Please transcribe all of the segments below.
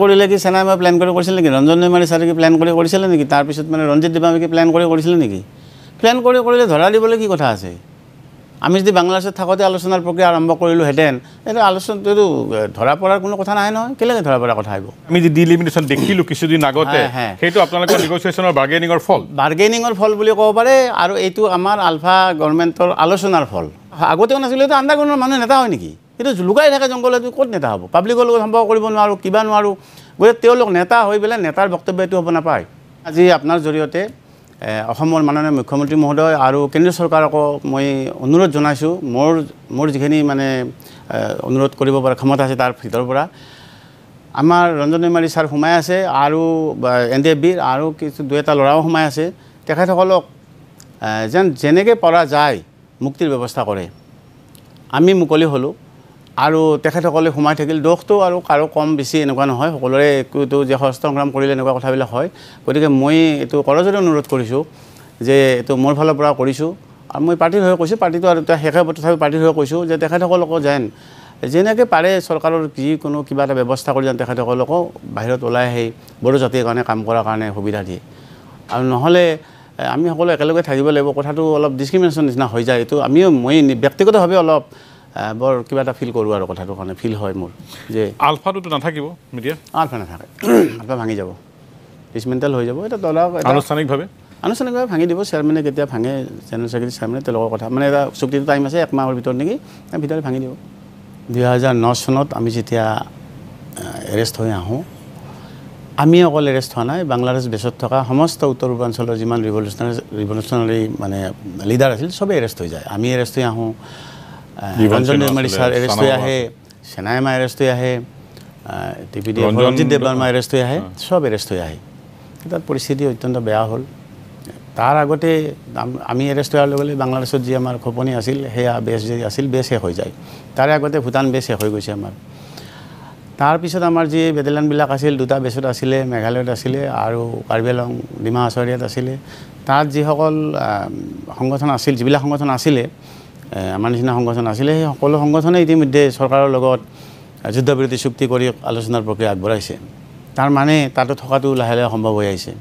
কৰিলে কি সেনাই মই প্ল্যান কৰি কৰিছিল নেকি ৰঞ্জন নেমাৰী ছাৰে কি প্ল্যান কৰি কৰিছিল নেকি তাৰ পিছত মানে ৰঞ্জিত দেৱামে কি প্ল্যান কৰি কৰিছিল নেকি প্ল্যান কৰি কৰিলে ধৰা দিবলৈ কি কথা আছে আমি যদি বাংলাদেশত থাকোতে আলোচনাৰ প্ৰক্ৰিয়া আৰম্ভ কৰিলো হেতেন এটা আলোচনাটো ধৰা পৰাৰ কোনো কথা নাই নহয় কেলে ধৰা পৰা কথা আহিব আমি যে ডিলিমিটেশন দেখিলো কিছুদিন আগতে সেইটো আপোনালোকৰ নেগোসিয়েশনৰ বাৰ্গেনিংৰ ফল বুলি ক'ব পাৰে আৰু এইটো আমাৰ আলফা গভৰ্ণমেণ্টৰ আলোচনাৰ ফল আগতেও নাছিল এটা আণ্ডাৰগ্ৰাউণ্ডৰ মানুহ নেতা হয় নেকি কিন্তু লুকাই থাকে জংগলত ক'ত নেতা হ'ব পাব্লিকৰ লগত সম্পৰ্ক কৰিব নোৱাৰো কিবা নোৱাৰো গতিকে তেওঁলোক নেতা হৈ পেলাই নেতাৰ বক্তব্য এইটো হ'ব নাপায় আজি আপোনাৰ জৰিয়তে অসমৰ মাননীয় মুখ্যমন্ত্ৰী মহোদয় আৰু কেন্দ্ৰীয় চৰকাৰকো মই অনুৰোধ জনাইছোঁ মোৰ যিখিনি মানে অনুৰোধ কৰিব পৰা ক্ষমতা আছে তাৰ ভিতৰৰ পৰা আমাৰ ৰঞ্জন নেমাৰী ছাৰ সোমাই আছে আৰু Ndfb আৰু কিছু দুই এটা ল'ৰাও সোমাই আছে তেখেতসকলক যেন যেনেকৈ পৰা যায় মুক্তিৰ ব্যৱস্থা কৰে আমি মুকলি হ'লোঁ আৰু তেখেতসকলে সোমাই থাকিল দোষটো আৰু কাৰো কম বেছি এনেকুৱা নহয় সকলোৰে একোটো যে হস্ত সংগ্ৰাম কৰিলে এনেকুৱা কথাবিলাক হয় গতিকে মই এইটো কৰজৰে অনুৰোধ কৰিছোঁ যে এইটো মোৰ ফালৰ পৰা কৰিছোঁ আৰু মই পাৰ্টিৰ হৈ কৈছোঁ পাৰ্টিটো আৰু শেষে তথাপি পাৰ্টিৰ হৈ কৈছোঁ যে তেখেতসকলকো যেনেকৈ পাৰে চৰকাৰৰ যিকোনো কিবা এটা ব্যৱস্থা কৰি যেন তেখেতসকলকো বাহিৰত ওলাই আহি বড়ো জাতিৰ কাৰণে কাম কৰাৰ কাৰণে সুবিধা দিয়ে আৰু নহ'লে আমি সকলো একেলগে থাকিব লাগিব কথাটো অলপ ডিছক্ৰিমিনেশ্যন নিচিনা হৈ যায় এইটো মই ব্যক্তিগতভাৱে অলপ বৰ কিবা এটা ফিল কৰোঁ আৰু কথাটোৰ কাৰণে ফিল হয় মোৰ যে আলফাটোতো নাথাকিব মিডিয়া আলফা নাথাকে আলফা ভাঙি যাব ডিছমেণ্টেল হৈ যাব এটা দলক আনুষ্ঠানিকভাৱে ভাঙি দিব চেয়াৰমেনে কেতিয়া ভাঙে জেনেৰেল ছেক্ৰেটাৰী চেয়াৰমেনে তেওঁলোকৰ কথা মানে এটা চুক্তিটো টাইম আছে এক মাহৰ ভিতৰত নেকি তাৰ ভিতৰত ভাঙি দিব 2009 চনত আমি যেতিয়া এৰেষ্ট হৈ আহোঁ আমি অকল এৰেষ্ট হোৱা নাই বাংলাদেশ বেছত থকা সমস্ত উত্তৰ পূৰ্বাঞ্চলৰ যিমান ৰিভলিউচনাৰী মানে লিডাৰ আছিল চবেই এৰেষ্ট হৈ যায় আমি এৰেষ্ট হৈ আহোঁ ৰঞ্জন নেমাৰী ছাৰ এৰেষ্ট হৈ আহে সেনাইমা এৰেষ্ট হৈ আহে ৰঞ্জিত দেৱামে এৰেষ্ট হৈ আহে চব এৰেষ্ট হৈ আহে তাত পৰিস্থিতি অত্যন্ত বেয়া হ'ল তাৰ আগতে আমি এৰেষ্ট হোৱাৰ লগে লগে বাংলাদেশত যি আমাৰ খোপনি আছিল সেয়া বেছ যি আছিল বেছ শেষ হৈ যায় তাৰে আগতে ভূটান বেছ শেষ হৈ গৈছে আমাৰ তাৰপিছত আমাৰ যি বেটেলিয়নবিলাক আছিল দুটা বেছত আছিলে মেঘালয়ত আছিলে আৰু কাৰ্বি আংলং ডিমা হাছাওয়াত আছিলে তাত যিসকল সংগঠন আছিল যিবিলাক সংগঠন আছিলে আমাৰ নিচিনা সংগঠন আছিলে সেই সকলো সংগঠনে ইতিমধ্যে চৰকাৰৰ লগত যুদ্ধবিৰতি চুক্তি কৰি আলোচনাৰ প্ৰক্ৰিয়া আগবঢ়াইছে তাৰ মানে তাতো থকাটো লাহে লাহে সম্ভৱ হৈ আহিছে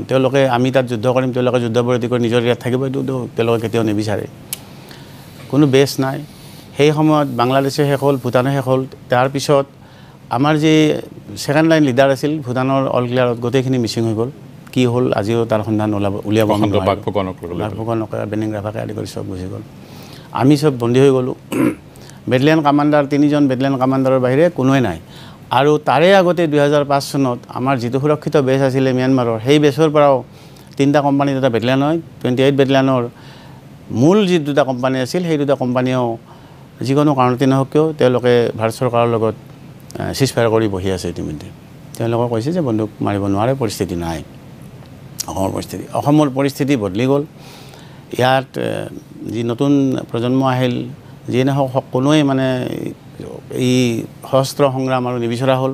তেওঁলোকে আমি তাত যুদ্ধ কৰিম তেওঁলোকে যুদ্ধবিৰতি কৰি নিজৰ ইয়াত থাকিব এইটো তেওঁলোকে কেতিয়াও নিবিচাৰে কোনো বেছ নাই সেই সময়ত বাংলাদেশে শেষ হ'ল ভূটানে শেষ হ'ল তাৰপিছত আমাৰ যি ছেকেণ্ড লাইন লিডাৰ আছিল ভূটানৰ অল ক্লিয়াৰত গোটেইখিনি মিচিং হৈ গ'ল কি হ'ল আজিও তাৰ সন্ধান উলিয়াব নকৰা বেনিং ৰাভাকে আদি কৰি চব গুচি গ'ল আমি চব বন্দী হৈ গ'লোঁ বেটেলিয়ন কামাণ্ডাৰ 3জন বেটেলিয়ন কামাণ্ডাৰৰ বাহিৰে কোনোৱে নাই আৰু তাৰে আগতে 2005 চনত আমাৰ যিটো সুৰক্ষিত বেছ আছিলে ম্যানমাৰৰ সেই বেছৰ পৰাও 3টা কোম্পানী দুটা বেটেলিয়ন হয় 28 বেটেলিয়নৰ মূল যি দুটা কোম্পানী আছিল সেই দুটা কোম্পানীও যিকোনো কাৰণতে নহওক কিয় তেওঁলোকে ভাৰত চৰকাৰৰ লগত চিজফায়াৰ কৰি বহি আছে ইতিমধ্যে তেওঁলোকে কৈছে যে বন্দুক মাৰিব নোৱাৰে পৰিস্থিতি নাই অসমৰ পৰিস্থিতি বদলি গ'ল ইয়াত যি নতুন প্ৰজন্ম আহিল যিয়ে নহওক কোনোৱে মানে এই সশস্ত্ৰ সংগ্ৰাম আৰু নিবিচৰা হ'ল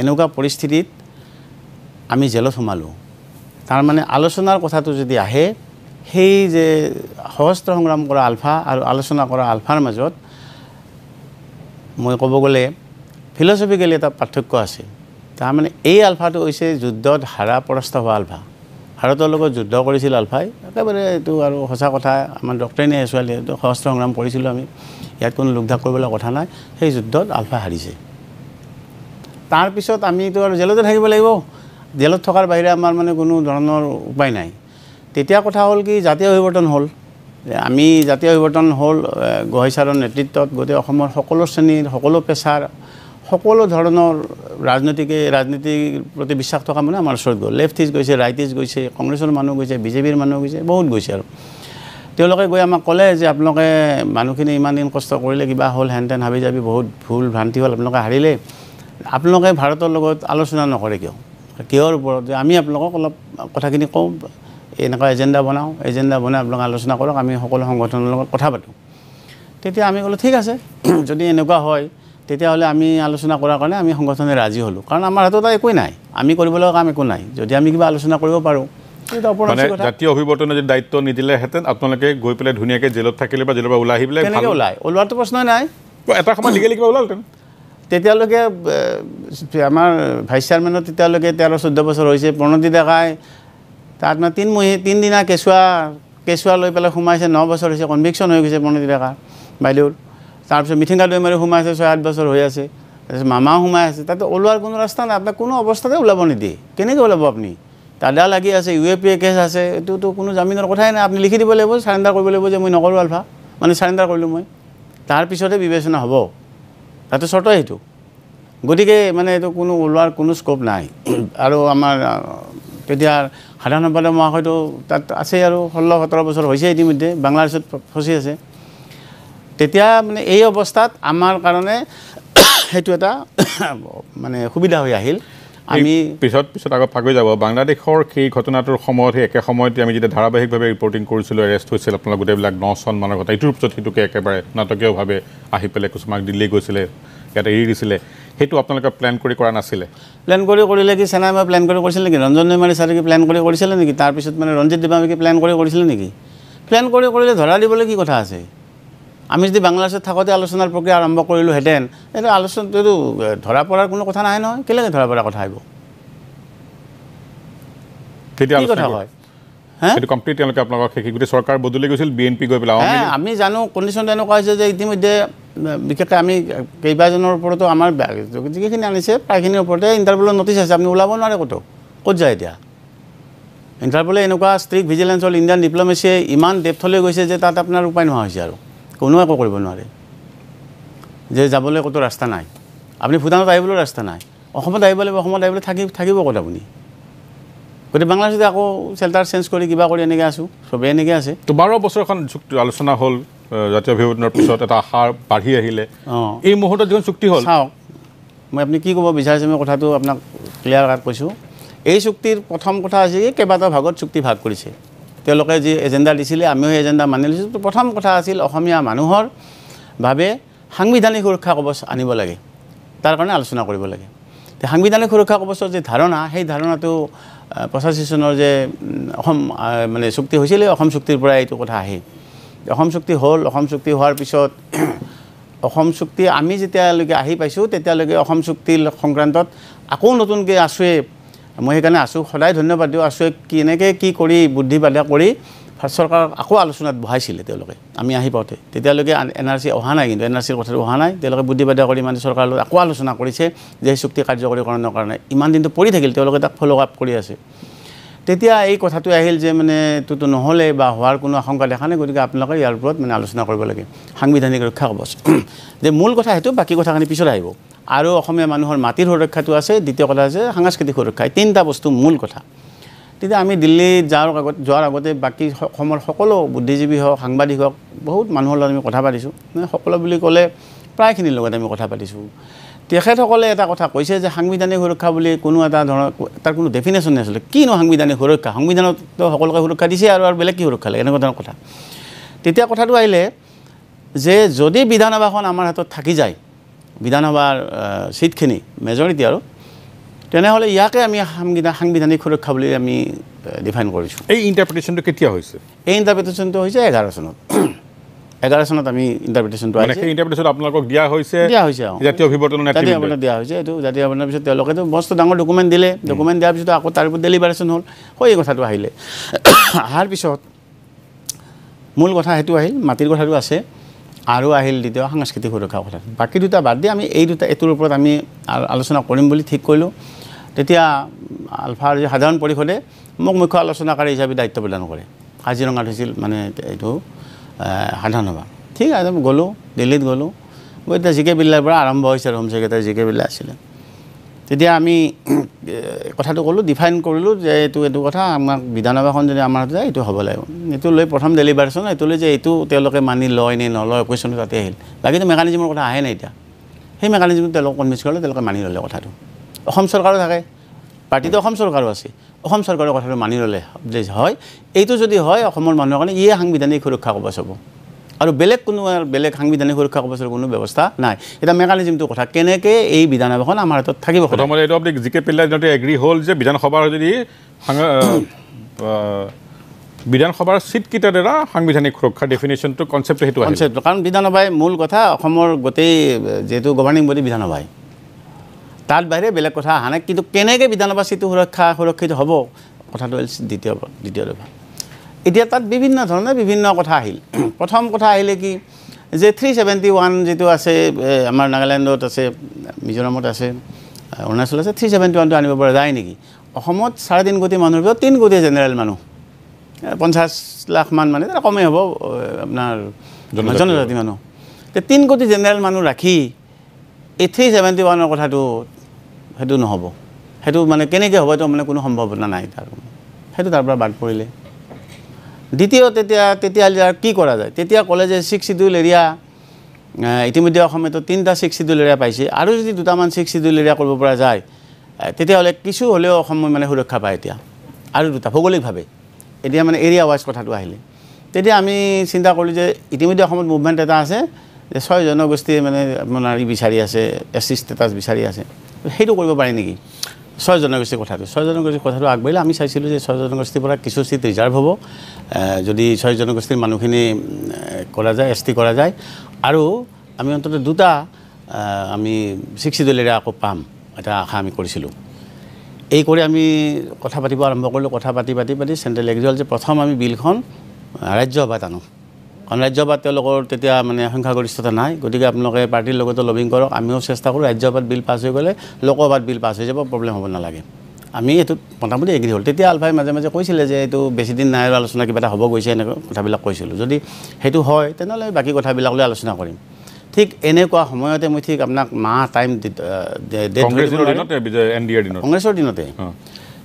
এনেকুৱা পৰিস্থিতিত আমি জেলত সোমালোঁ তাৰমানে আলোচনাৰ কথাটো যদি আহে সেই যে সশস্ত্ৰ সংগ্ৰাম কৰা আলফা আৰু আলোচনা কৰা আলফাৰ মাজত মই ক'ব গ'লে ফিলচফিকেলি এটা পাৰ্থক্য আছে তাৰমানে এই আলফাটো হৈছে যুদ্ধত হাৰা পৰাস্ত হোৱা আলফা ভাৰতৰ লগত যুদ্ধ কৰিছিল আলফাই একেবাৰে এইটো আৰু সঁচা কথা আমাৰ ডক্টৰিনে ছোৱালী সশস্ত্ৰ সংগ্ৰাম কৰিছিলোঁ আমি ইয়াত কোনো লোকধাক কৰিবলৈ কথা নাই সেই যুদ্ধত আলফা হাৰিছে তাৰপিছত আমিতো আৰু জেলতে থাকিব লাগিব জেলত থকাৰ বাহিৰে আমাৰ মানে কোনো ধৰণৰ উপায় নাই তেতিয়া কথা হ'ল কি জাতীয় পৰিৱৰ্তন হ'ল আমি জাতীয় পৰিৱৰ্তন হ'ল গোহাঁই ছাৰৰ নেতৃত্বত গোটেই অসমৰ সকলো শ্ৰেণীৰ সকলো পেছাৰ সকলো ধৰণৰ ৰাজনীতিৰ প্ৰতি বিশ্বাস থকা মানে আমাৰ ওচৰত গ'ল লেফটিষ্ট গৈছে ৰাইটিষ্ট গৈছে কংগ্ৰেছৰ মানুহ গৈছে বিজেপিৰ মানুহ গৈছে বহুত গৈছে আৰু তেওঁলোকে গৈ আমাক ক'লে যে আপোনালোকে মানুহখিনি ইমান দিন কষ্ট কৰিলে কিবা হ'ল হেনটেন হাবি যাবি বহুত ভুল ভ্ৰান্তি হ'ল আপোনালোকে হাৰিলে আপোনালোকে ভাৰতৰ লগত আলোচনা নকৰে কিহৰ ওপৰত যে আমি আপোনালোকক অলপ কথাখিনি কওঁ এনেকুৱা এজেণ্ডা বনাই আপোনালোকে আলোচনা কৰক আমি সকলো সংগঠনৰ লগত কথা পাতোঁ তেতিয়া আমি ক'লোঁ ঠিক আছে যদি এনেকুৱা হয় তেতিয়াহ'লে আমি আলোচনা কৰাৰ কাৰণে আমি সংগঠনে ৰাজি হ'লোঁ কাৰণ আমাৰ হাতত একোৱেই নাই আমি কৰিবলগা কাম একো নাই যদি আমি কিবা আলোচনা কৰিব পাৰোঁ মানে জাতীয় অভিৱৰ্তনৰ যদি দায়িত্ব নিদিলেহেঁতেন আপোনালোকে গৈ পেলাই ধুনীয়াকৈ জেলত থাকিলে বা জেলৰ পৰা ওলাই আহি পেলাই ওলোৱাটো প্ৰশ্নই নাই এটা সময় লিগেলি কিবা ওলালহেঁতেন তেতিয়ালৈকে আমাৰ ভাইচ চেয়াৰমেনৰ তেতিয়ালৈকে 13-14 বছৰ হৈছে প্ৰণতি ডেকাই তাত মানে 3 দিনা কেঁচুৱা লৈ পেলাই সোমাইছে 9 বছৰ হৈছে কনভিকশ্যন হৈ গৈছে প্ৰণতি ডেকা বাইদেউৰ তাৰপিছত মিঠিংগা দৈমাৰী সোমাইছে 6-8 বছৰ হৈ আছে তাৰপিছত মামাও সোমাই আছে তাতে ওলোৱাৰ কোনো ৰাস্তা নাই আপোনাক কোনো অৱস্থাতে ওলাব নিদিয়ে কেনেকৈ ওলাব আপুনি দাদা লাগি আছে ULFA কেছ আছে এইটোতো কোনো জামিনৰ কথাই নাই আপুনি লিখি দিব লাগিব চাৰেণ্ডাৰ কৰিব লাগিব যে মই নকৰোঁ আলফা মানে চাৰেণ্ডাৰ কৰিলোঁ মই তাৰপিছতে বিবেচনা হ'ব তাতে চৰ্ত সেইটো গতিকে মানে এইটো কোনো ওলোৱাৰ কোনো স্কোপ নাই আৰু আমাৰ তেতিয়া সাধাৰণ সম্পাদক মহাশয়টো তাত আছে আৰু 16-17 বছৰ হৈছে ইতিমধ্যে বাংলাদেশত ফচি আছে তেতিয়া মানে এই অৱস্থাত আমাৰ কাৰণে সেইটো এটা মানে সুবিধা হৈ আহিল আমি পিছত আগত পাগৈ যাব বাংলাদেশৰ সেই ঘটনাটোৰ সময়ত একে সময়তে আমি যেতিয়া ধাৰাবাহিকভাৱে ৰিপৰ্টিং কৰিছিলোঁ এৰেষ্ট হৈছিল আপোনালোক গোটেইবিলাক 9 চন মানৰ কথা ইটোৰ পিছত সিটোকে একেবাৰে নাটকীয়ভাৱে আহি পেলাই কিছুমাক দিল্লী গৈছিলে ইয়াতে এৰি দিছিলে সেইটো আপোনালোকে প্লেন কৰি কৰা নাছিলে প্লেন কৰিলে কি সেনাই প্লেন কৰিছিল নেকি ৰঞ্জন নেমাৰী ছাৰে প্লেন কৰিছিলে নেকি তাৰপিছত মানে ৰঞ্জিত দেৱামীকে প্লেন কৰিছিলে নেকি প্লেন কৰিলে ধৰা দিবলৈ কি কথা আছে আমি যদি বাংলাদেশত থাকোঁতে আলোচনাৰ প্ৰক্ৰিয়া আৰম্ভ কৰিলোঁহেঁতেন এইটো আলোচনাটো ধৰা পৰাৰ কোনো কথা নাই নহয় কেলেকৈ ধৰা পৰা কথা আহিব কি কথা হয় সেইটো কমপ্লিট তেওঁলোকে আপোনালোকক গোটেই চৰকাৰ বদলি গৈছিল BNP গৈ পেলাই আমি জানো কণ্ডিশ্যনটো এনেকুৱা হৈছে যে ইতিমধ্যে বিশেষকৈ আমি কেইবাজনৰ ওপৰতো আমাৰ যিখিনি আনিছে প্ৰায়খিনিৰ ওপৰতে ইণ্টাৰপলৰ নটিচ আছে আপুনি ওলাব নোৱাৰে ক'ত যায় এতিয়া ইণ্টাৰপলে এনেকুৱা ষ্ট্ৰিক্ট ভিজিলেন্স হ'ল ইণ্ডিয়ান ডিপ্ল'মেচিয়ে ইমান ডেপথলৈ গৈছে যে তাত আপোনাৰ উপায় নোহোৱা হৈছে আৰু কোনোৱে একো কৰিব নোৱাৰে যে যাবলৈ ক'তো ৰাস্তা নাই আপুনি ভূটানত আহিবলৈও ৰাস্তা নাই অসমত আহিব লাগিব অসমত আহিবলৈ থাকিব ক'ত আপুনি গতিকে বাংলাদেশতে আকৌ চেল্টাৰ চেঞ্জ কৰি কিবা কৰি এনেকৈ আছোঁ চবেই এনেকৈ আছে 12 বছৰ এখন চুক্তি আলোচনা হ'ল জাতীয় অভিৱৰ্তনৰ পিছত এটা আশা বাঢ়ি আহিলে এই মুহূৰ্তত যিখন চুক্তি হ'ল চাওক মই আপুনি কি ক'ব বিচাৰিছে মই কথাটো আপোনাক ক্লিয়াৰ কাট কৈছোঁ এই চুক্তিৰ প্ৰথম কথা হৈছে কি কেইবাটাও ভাগত চুক্তি ভাগ কৰিছে তেওঁলোকে যি এজেণ্ডা দিছিলে আমিও সেই এজেণ্ডা মানি লৈছোঁ প্ৰথম কথা আছিল অসমীয়া মানুহৰ বাবে সাংবিধানিক সুৰক্ষা কৱচ আনিব লাগে তাৰ কাৰণে আলোচনা কৰিব লাগে সাংবিধানিক সুৰক্ষা কৱচৰ যে ধাৰণা সেই ধাৰণাটো 85 চনৰ যে অসম মানে চুক্তি হৈছিলে অসম চুক্তিৰ পৰা এইটো কথা আহে অসম চুক্তি হ'ল অসম চুক্তি হোৱাৰ পিছত অসম চুক্তি আমি যেতিয়ালৈকে আহি পাইছোঁ তেতিয়ালৈকে অসম চুক্তিৰ সংক্ৰান্তত আকৌ নতুনকৈ আছোৱে মই সেইকাৰণে আছোঁ সদায় ধন্যবাদ দিওঁ আছোৱে কেনেকৈ কি কৰি বুদ্ধি বাধা কৰি চৰকাৰক আকৌ আলোচনাত বহাইছিলে তেওঁলোকে আমি আহি পাওঁতে তেতিয়ালৈকে NRC অহা নাই কিন্তু NRCৰ কথাটো অহা নাই তেওঁলোকে বুদ্ধি বাধা কৰি মানে চৰকাৰৰ লগত আকৌ আলোচনা কৰিছে যে চুক্তি কাৰ্যকৰীকৰণৰ কাৰণে ইমান দিনটো পৰি থাকিল তেওঁলোকে তাক ফ'ল' আপ কৰি আছে তেতিয়া এই কথাটো আহিল যে মানে এইটোতো নহ'লে বা হোৱাৰ কোনো আশংকা দেখা নাই গতিকে আপোনালোকে ইয়াৰ ওপৰত মানে আলোচনা কৰিব লাগে সাংবিধানিক ৰক্ষা কৱচ যে মূল কথা সেইটো বাকী কথাখিনি পিছত আহিব আৰু অসমীয়া মানুহৰ মাটিৰ সুৰক্ষাটো আছে দ্বিতীয় কথা আছে সাংস্কৃতিক সুৰক্ষা এই তিনিটা বস্তু মূল কথা তেতিয়া আমি দিল্লী যোৱাৰ আগতে বাকী অসমৰ সকলো বুদ্ধিজীৱী হওক সাংবাদিক হওক বহুত মানুহৰ লগত আমি কথা পাতিছোঁ সকলো বুলি ক'লে প্ৰায়খিনিৰ লগত আমি কথা পাতিছোঁ তেখেতসকলে এটা কথা কৈছে যে সাংবিধানিক সুৰক্ষা বুলি কোনো এটা ধৰণৰ তাৰ কোনো ডেফিনেশ্যন নাছিলে কিনো সাংবিধানিক সুৰক্ষা সংবিধানতো সকলোকে সুৰক্ষা দিছে আৰু বেলেগ কি সুৰক্ষা লাগে এনেকুৱা ধৰণৰ কথা তেতিয়া কথাটো আহিলে যে যদি বিধানসভাখন আমাৰ হাতত থাকি যায় বিধানসভাৰ সিটখিনি মেজৰিটি আৰু তেনেহ'লে ইয়াকে আমি সাংবিধানিক সুৰক্ষা বুলি আমি ডিফাইন কৰিছোঁ এই ইণ্টাৰপ্ৰিটেশ্যনটো কেতিয়া হৈছে এই ইণ্টাৰপ্ৰিটেশ্যনটো হৈছে 11 চনত 11 চনত আমি ইণ্টাৰপ্ৰিটেশ্যনটো মানে সেই ইণ্টাৰপ্ৰিটেশ্যন আপোনালোকক দিয়া হৈছে জাতীয় অভিৱৰ্তনৰ নেতৃত্বত দিয়া হৈছে এইটো জাতীয় অভিৱৰ্তনৰ পিছত তেওঁলোকেতো মস্ত ডাঙৰ ডকুমেণ্ট দিলে ডকুমেণ্ট দিয়াৰ পিছত আকৌ তাৰ ওপৰত ডেলিভাৰেশ্যন হ'ল এই কথাটো আহিলে অহাৰ পিছত মূল কথা সেইটো আহিল মাটিৰ কথাটো আছে আৰু আহিল দ্বিতীয় সাংস্কৃতিক সুৰক্ষাৰ কথা বাকী দুটা বাদ দি আমি এইটোৰ ওপৰত আমি আলোচনা কৰিম বুলি ঠিক কৰিলোঁ তেতিয়া আলফাৰ যে সাধাৰণ পৰিষদে মোক মুখ্য আলোচনাকাৰী হিচাপে দায়িত্ব প্ৰদান কৰে কাজিৰঙাত হৈছিল মানে এইটো সাধাৰণ সভা ঠিক আছে গ'লোঁ দিল্লীত গ'লোঁ মই এতিয়া জিকে বিল্লাৰ পৰা আৰম্ভ হৈছে আৰু হোম ছেক্ৰেটাৰী জিকে বিল্লা আছিলে তেতিয়া আমি কথাটো ক'লোঁ ডিফাইন কৰিলোঁ যে এইটো কথা আমাক বিধানসভাখন যদি আমাৰ যায় এইটো হ'ব লাগিব এইটো লৈ প্ৰথম ডেলিভাৰেশ্যন এইটো লৈ যে এইটো তেওঁলোকে মানি লয় নে নলয় কুৱেশ্যনটো তাতে আহিল বাকীটো মেকানিজমৰ কথা আহে নাই এতিয়া সেই মেকানিজমটো তেওঁলোকক কনভিন্স কৰিলে তেওঁলোকে মানি ল'লে কথাটো অসম চৰকাৰো থাকে পাৰ্টিটো অসম চৰকাৰো আছে অসম চৰকাৰৰ কথাটো মানি ল'লে যে হয় এইটো যদি হয় অসমৰ মানুহৰ কাৰণে ইয়ে সাংবিধানিক সুৰক্ষা কৱচ হ'ব আৰু বেলেগ সাংবিধানিক সুৰক্ষা কৱচৰ কোনো ব্যৱস্থা নাই এটা মেকানিজমটো কথা কেনেকৈ এই বিধানসভাখন আমাৰ হাতত থাকিব প্ৰথমতে এইটো আপুনি জিকে পিল্লাই এগ্ৰী হ'ল যে বিধানসভাৰ যদি বিধানসভাৰ চিটকেইটাৰ দ্বাৰা সাংবিধানিক সুৰক্ষাৰ ডেফিনেশ্যনটো কনচেপ্টটো সেইটো কাৰণ বিধানসভাই মূল কথা অসমৰ গোটেই যিহেতু গভৰ্ণিং বডি বিধানসভাই তাত বাহিৰে বেলেগ কথা অহা নাই কিন্তু কেনেকৈ বিধানসভা চিটটো সুৰক্ষিত হ'ব কথাটো দ্বিতীয় দফা এতিয়া তাত বিভিন্ন ধৰণৰ বিভিন্ন কথা আহিল প্ৰথম কথা আহিলে কি যে 371 যেটো আছে আমাৰ নাগালেণ্ডত আছে মিজোৰামত আছে অৰুণাচল আছে 371 টো আনিব পৰা যায় নেকি অসমত 3.5 কোটি মানুহৰ ভিতৰত 3 কোটি জেনেৰেল মানুহ 50 লাখ মান মানে এটা কমে হ'ব আপোনাৰ জনজাতি মানুহ তে 3 কোটি জেনেৰেল মানুহ ৰাখি এই 371 ৰ কথাটো হেতু নহব হেতু মানে কেনেকৈ হ'ব তো মানে কোনো সম্ভাৱনা নাই তাৰ হেতু তাৰ পৰা বাদ পৰিলে দ্বিতীয় তেতিয়া কি কৰা যায় তেতিয়া ক'লে যে 6 শিডিউল এৰিয়া ইতিমধ্যে অসমতো 3টা 6 শিডিউল এৰিয়া পাইছে আৰু যদি দুটামান 6 শিডিউল এৰিয়া কৰিব পৰা যায় তেতিয়াহ'লে কিছু হ'লেও অসম মানে সুৰক্ষা পায় এতিয়া আৰু দুটা ভৌগোলিকভাৱে এতিয়া মানে এৰিয়া ৱাইজ কথাটো আহিলে তেতিয়া আমি চিন্তা কৰিলোঁ যে ইতিমধ্যে অসমত মুভমেণ্ট এটা আছে যে 6 জনগোষ্ঠী মানে আপোনাৰ বিচাৰি আছে এসসি ষ্টেটাছ বিচাৰি আছে সেইটো কৰিব পাৰি নেকি 6 জনগোষ্ঠীৰ কথাটো আগবাঢ়িলে আমি চাইছিলোঁ যে 6 জনগোষ্ঠীৰ পৰা কিছু চিট ৰিজাৰ্ভ হ'ব যদি 6 জনগোষ্ঠীৰ মানুহখিনি কৰা যায় এসটি কৰা যায় আৰু আমি অন্তত দুটা আমি 6 শিডিউল এৰিয়া আকৌ পাম এটা আশা আমি কৰিছিলোঁ এই কৰি আমি কথা পাতিব আৰম্ভ কৰিলোঁ কথা পাতি চেণ্ট্ৰেল এগ্ৰিকালচাৰ যে প্ৰথম আমি বিলখন ৰাজ্যসভাত আনো কাৰণ ৰাজ্যসভাত তেওঁলোকৰ তেতিয়া মানে সংখ্যাগৰিষ্ঠতা নাই গতিকে আপোনালোকে পাৰ্টিৰ লগতো লবিং কৰক আমিও চেষ্টা কৰোঁ ৰাজ্যসভাত বিল পাছ হৈ গ'লে লোকসভাত বিল পাছ হৈ যাব প্ৰব্লেম হ'ব নালাগে আমি এইটোত মোটামুটি এগ্ৰি হ'ল তেতিয়া আলফাই মাজে মাজে কৈছিলে যে এইটো বেছি দিন নাই আলোচনা কিবা এটা হ'ব গৈছে এনেকৈ কথাবিলাক কৈছিলোঁ যদি সেইটো হয় তেনেহ'লে বাকী কথাবিলাক লৈ আলোচনা কৰিম ঠিক এনেকুৱা সময়তে মই ঠিক আপোনাক মাহ টাইম কংগ্ৰেছৰ দিনতে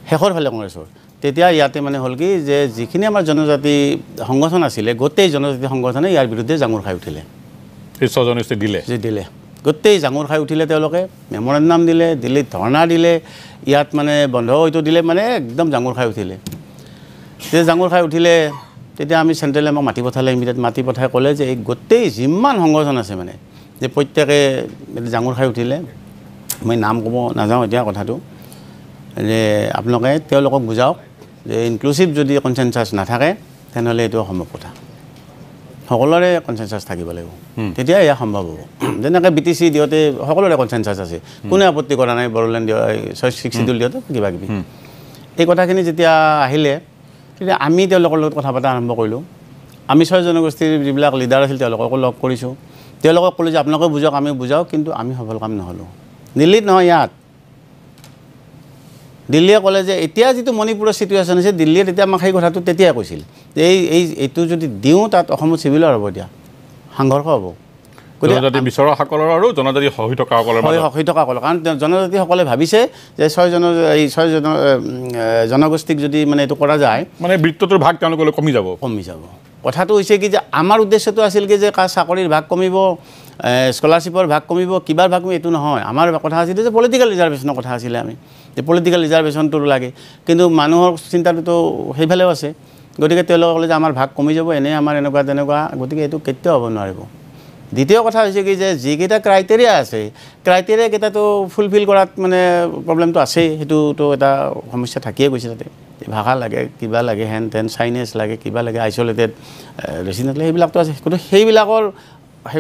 শেষৰ ফালে কংগ্ৰেছৰ তেতিয়া ইয়াতে মানে হ'ল কি যে যিখিনি আমাৰ জনজাতি সংগঠন আছিলে গোটেই জনজাতি সংগঠনে ইয়াৰ বিৰুদ্ধে জাঙুৰ খাই উঠিলে দিলে গোটেই জাঙুৰ খাই উঠিলে তেওঁলোকে মেমৰেণ্ডাম দিলে দিল্লীত ধৰ্ণা দিলে ইয়াত মানে বন্ধ হয়তো দিলে মানে একদম জাঙুৰ খাই উঠিলে তেতিয়া জাঙুৰ খাই উঠিলে তেতিয়া আমি চেণ্ট্ৰেলে আমাক মাতি পঠালে ইমিডিয়েট মাতি পঠাই ক'লে যে এই গোটেই যিমান সংগঠন আছে মানে যে প্ৰত্যেকে জাঙুৰ খাই উঠিলে মই নাম ক'ব নাযাওঁ এতিয়া কথাটো যে আপোনালোকে তেওঁলোকক বুজাওক যে ইনক্লুচিভ যদি কনচেনচাছ নাথাকে তেনেহ'লে এইটো অসম্ভৱ কথা সকলোৰে কনচেনচাছ থাকিব লাগিব তেতিয়া এয়া সম্ভৱ হ'ব যেনেকৈ BTC দিওঁতে সকলোৰে কনচেনচাছ আছে কোনে আপত্তি কৰা নাই বড়োলেণ্ড 6 শিডিউল দিওঁতে কিবা কিবি এই কথাখিনি যেতিয়া আহিলে তেতিয়া আমি তেওঁলোকৰ লগত কথা পতা আৰম্ভ কৰিলোঁ আমি 6 জনগোষ্ঠীৰ যিবিলাক লিডাৰ আছিল তেওঁলোককো লগ কৰিছোঁ তেওঁলোকক ক'লোঁ যে আপোনালোকে বুজাওক আমি বুজাওঁ কিন্তু আমি সফল কাম নহ'লোঁ দিল্লীত নহয় ইয়াত দিল্লীয়ে ক'লে যে এতিয়া যিটো মণিপুৰৰ চিটুৱেশ্যন আছে দিল্লীয়ে তেতিয়া আমাক সেই কথাটো তেতিয়াই কৈছিল যে এইটো যদি দিওঁ তাত অসমত চিভিলৰ হ'ব এতিয়া সংঘৰ্ষ হ'ব জনজাতি বিচৰাসকলৰ আৰু জনজাতি সহি থকাসকলৰ কাৰণ জনজাতিসকলে ভাবিছে যে 6 জনগোষ্ঠীক যদি মানে এইটো কৰা যায় মানে বৃত্তটোৰ ভাগ তেওঁলোকলৈ কমি যাব কথাটো হৈছে কি যে আমাৰ উদ্দেশ্যটো আছিল কি যে চাকৰিৰ ভাগ কমিব স্কলাৰশ্বিপৰ ভাগ কমিব কিবাৰ ভাগ কমিব এইটো নহয় আমাৰ কথা আছিল যে পলিটিকেল ৰিজাৰ্ভেশ্যনৰ কথা আছিলে আমি যে পলিটিকেল ৰিজাৰ্ভেশ্যনটো লাগে কিন্তু মানুহৰ চিন্তাটোতো সেইফালেও আছে গতিকে তেওঁলোকে ক'লে যে আমাৰ ভাগ কমি যাব এনেই আমাৰ এনেকুৱা তেনেকুৱা গতিকে এইটো কেতিয়াও হ'ব নোৱাৰিব দ্বিতীয় কথা হৈছে কি যে যিকেইটা ক্ৰাইটেৰিয়া আছে ক্ৰাইটেৰিয়াকেইটাতো ফুলফিল কৰাত মানে প্ৰব্লেমটো আছেই সেইটোতো এটা সমস্যা থাকিয়ে গৈছে তাতে ভাষা লাগে কিবা লাগে হেন তেন চাইনেছ লাগে কিবা লাগে আইচলেটেড ৰেচিডেণ্ট লাগে সেইবিলাকতো আছে কিন্তু সেইবিলাকৰ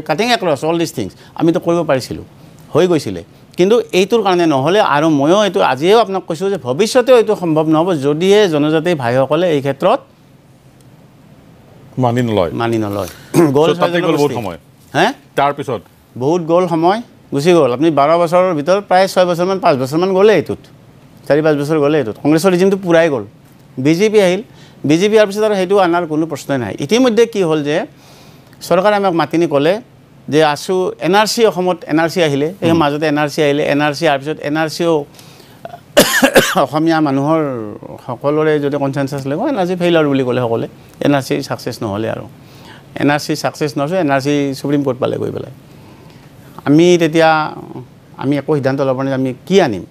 কাটিং এক্ৰছ অল দিছ থিংছ আমিতো কৰিব পাৰিছিলোঁ হৈ গৈছিলে কিন্তু এইটোৰ কাৰণে নহ'লে আৰু ময়ো এইটো আজিও আপোনাক কৈছোঁ যে ভৱিষ্যতেও এইটো সম্ভৱ নহ'ব যদিহে জনজাতি ভাইসকলে এই ক্ষেত্ৰত মানি নলয় গ'ল বহুত সময় তাৰপিছত বহুত গ'ল সময় গুচি গ'ল আপুনি 12 বছৰৰ ভিতৰত প্ৰায় 6 বছৰমান 5 বছৰমান গ'লে এইটোত 4-5 বছৰ গ'লে এইটোত কংগ্ৰেছৰ ৰিজিমটো পূৰাই গ'ল বিজেপি আহিল বিজেপি ইয়াৰ পিছত আৰু সেইটো অনাৰ কোনো প্ৰশ্নই নাই ইতিমধ্যে কি হ'ল যে চৰকাৰে আমাক মাতিনি ক'লে যে আছো NRC অসমত NRC আহিলে এই মাজতে NRC আহিলে NRC ইয়াৰ পিছত NRCও অসমীয়া মানুহৰ সকলোৰে যদি কনচেনচাছ লাগিব NRC ফেইলাৰ বুলি ক'লে সকলে NRC ছাকচেছ নহ'লে আৰু NRC ছাকচেছ নহ'লে NRC সুপ্ৰিম কোৰ্ট পালে গৈ পেলাই আমি একো সিদ্ধান্ত ল'ব নাই আমি কি আনিম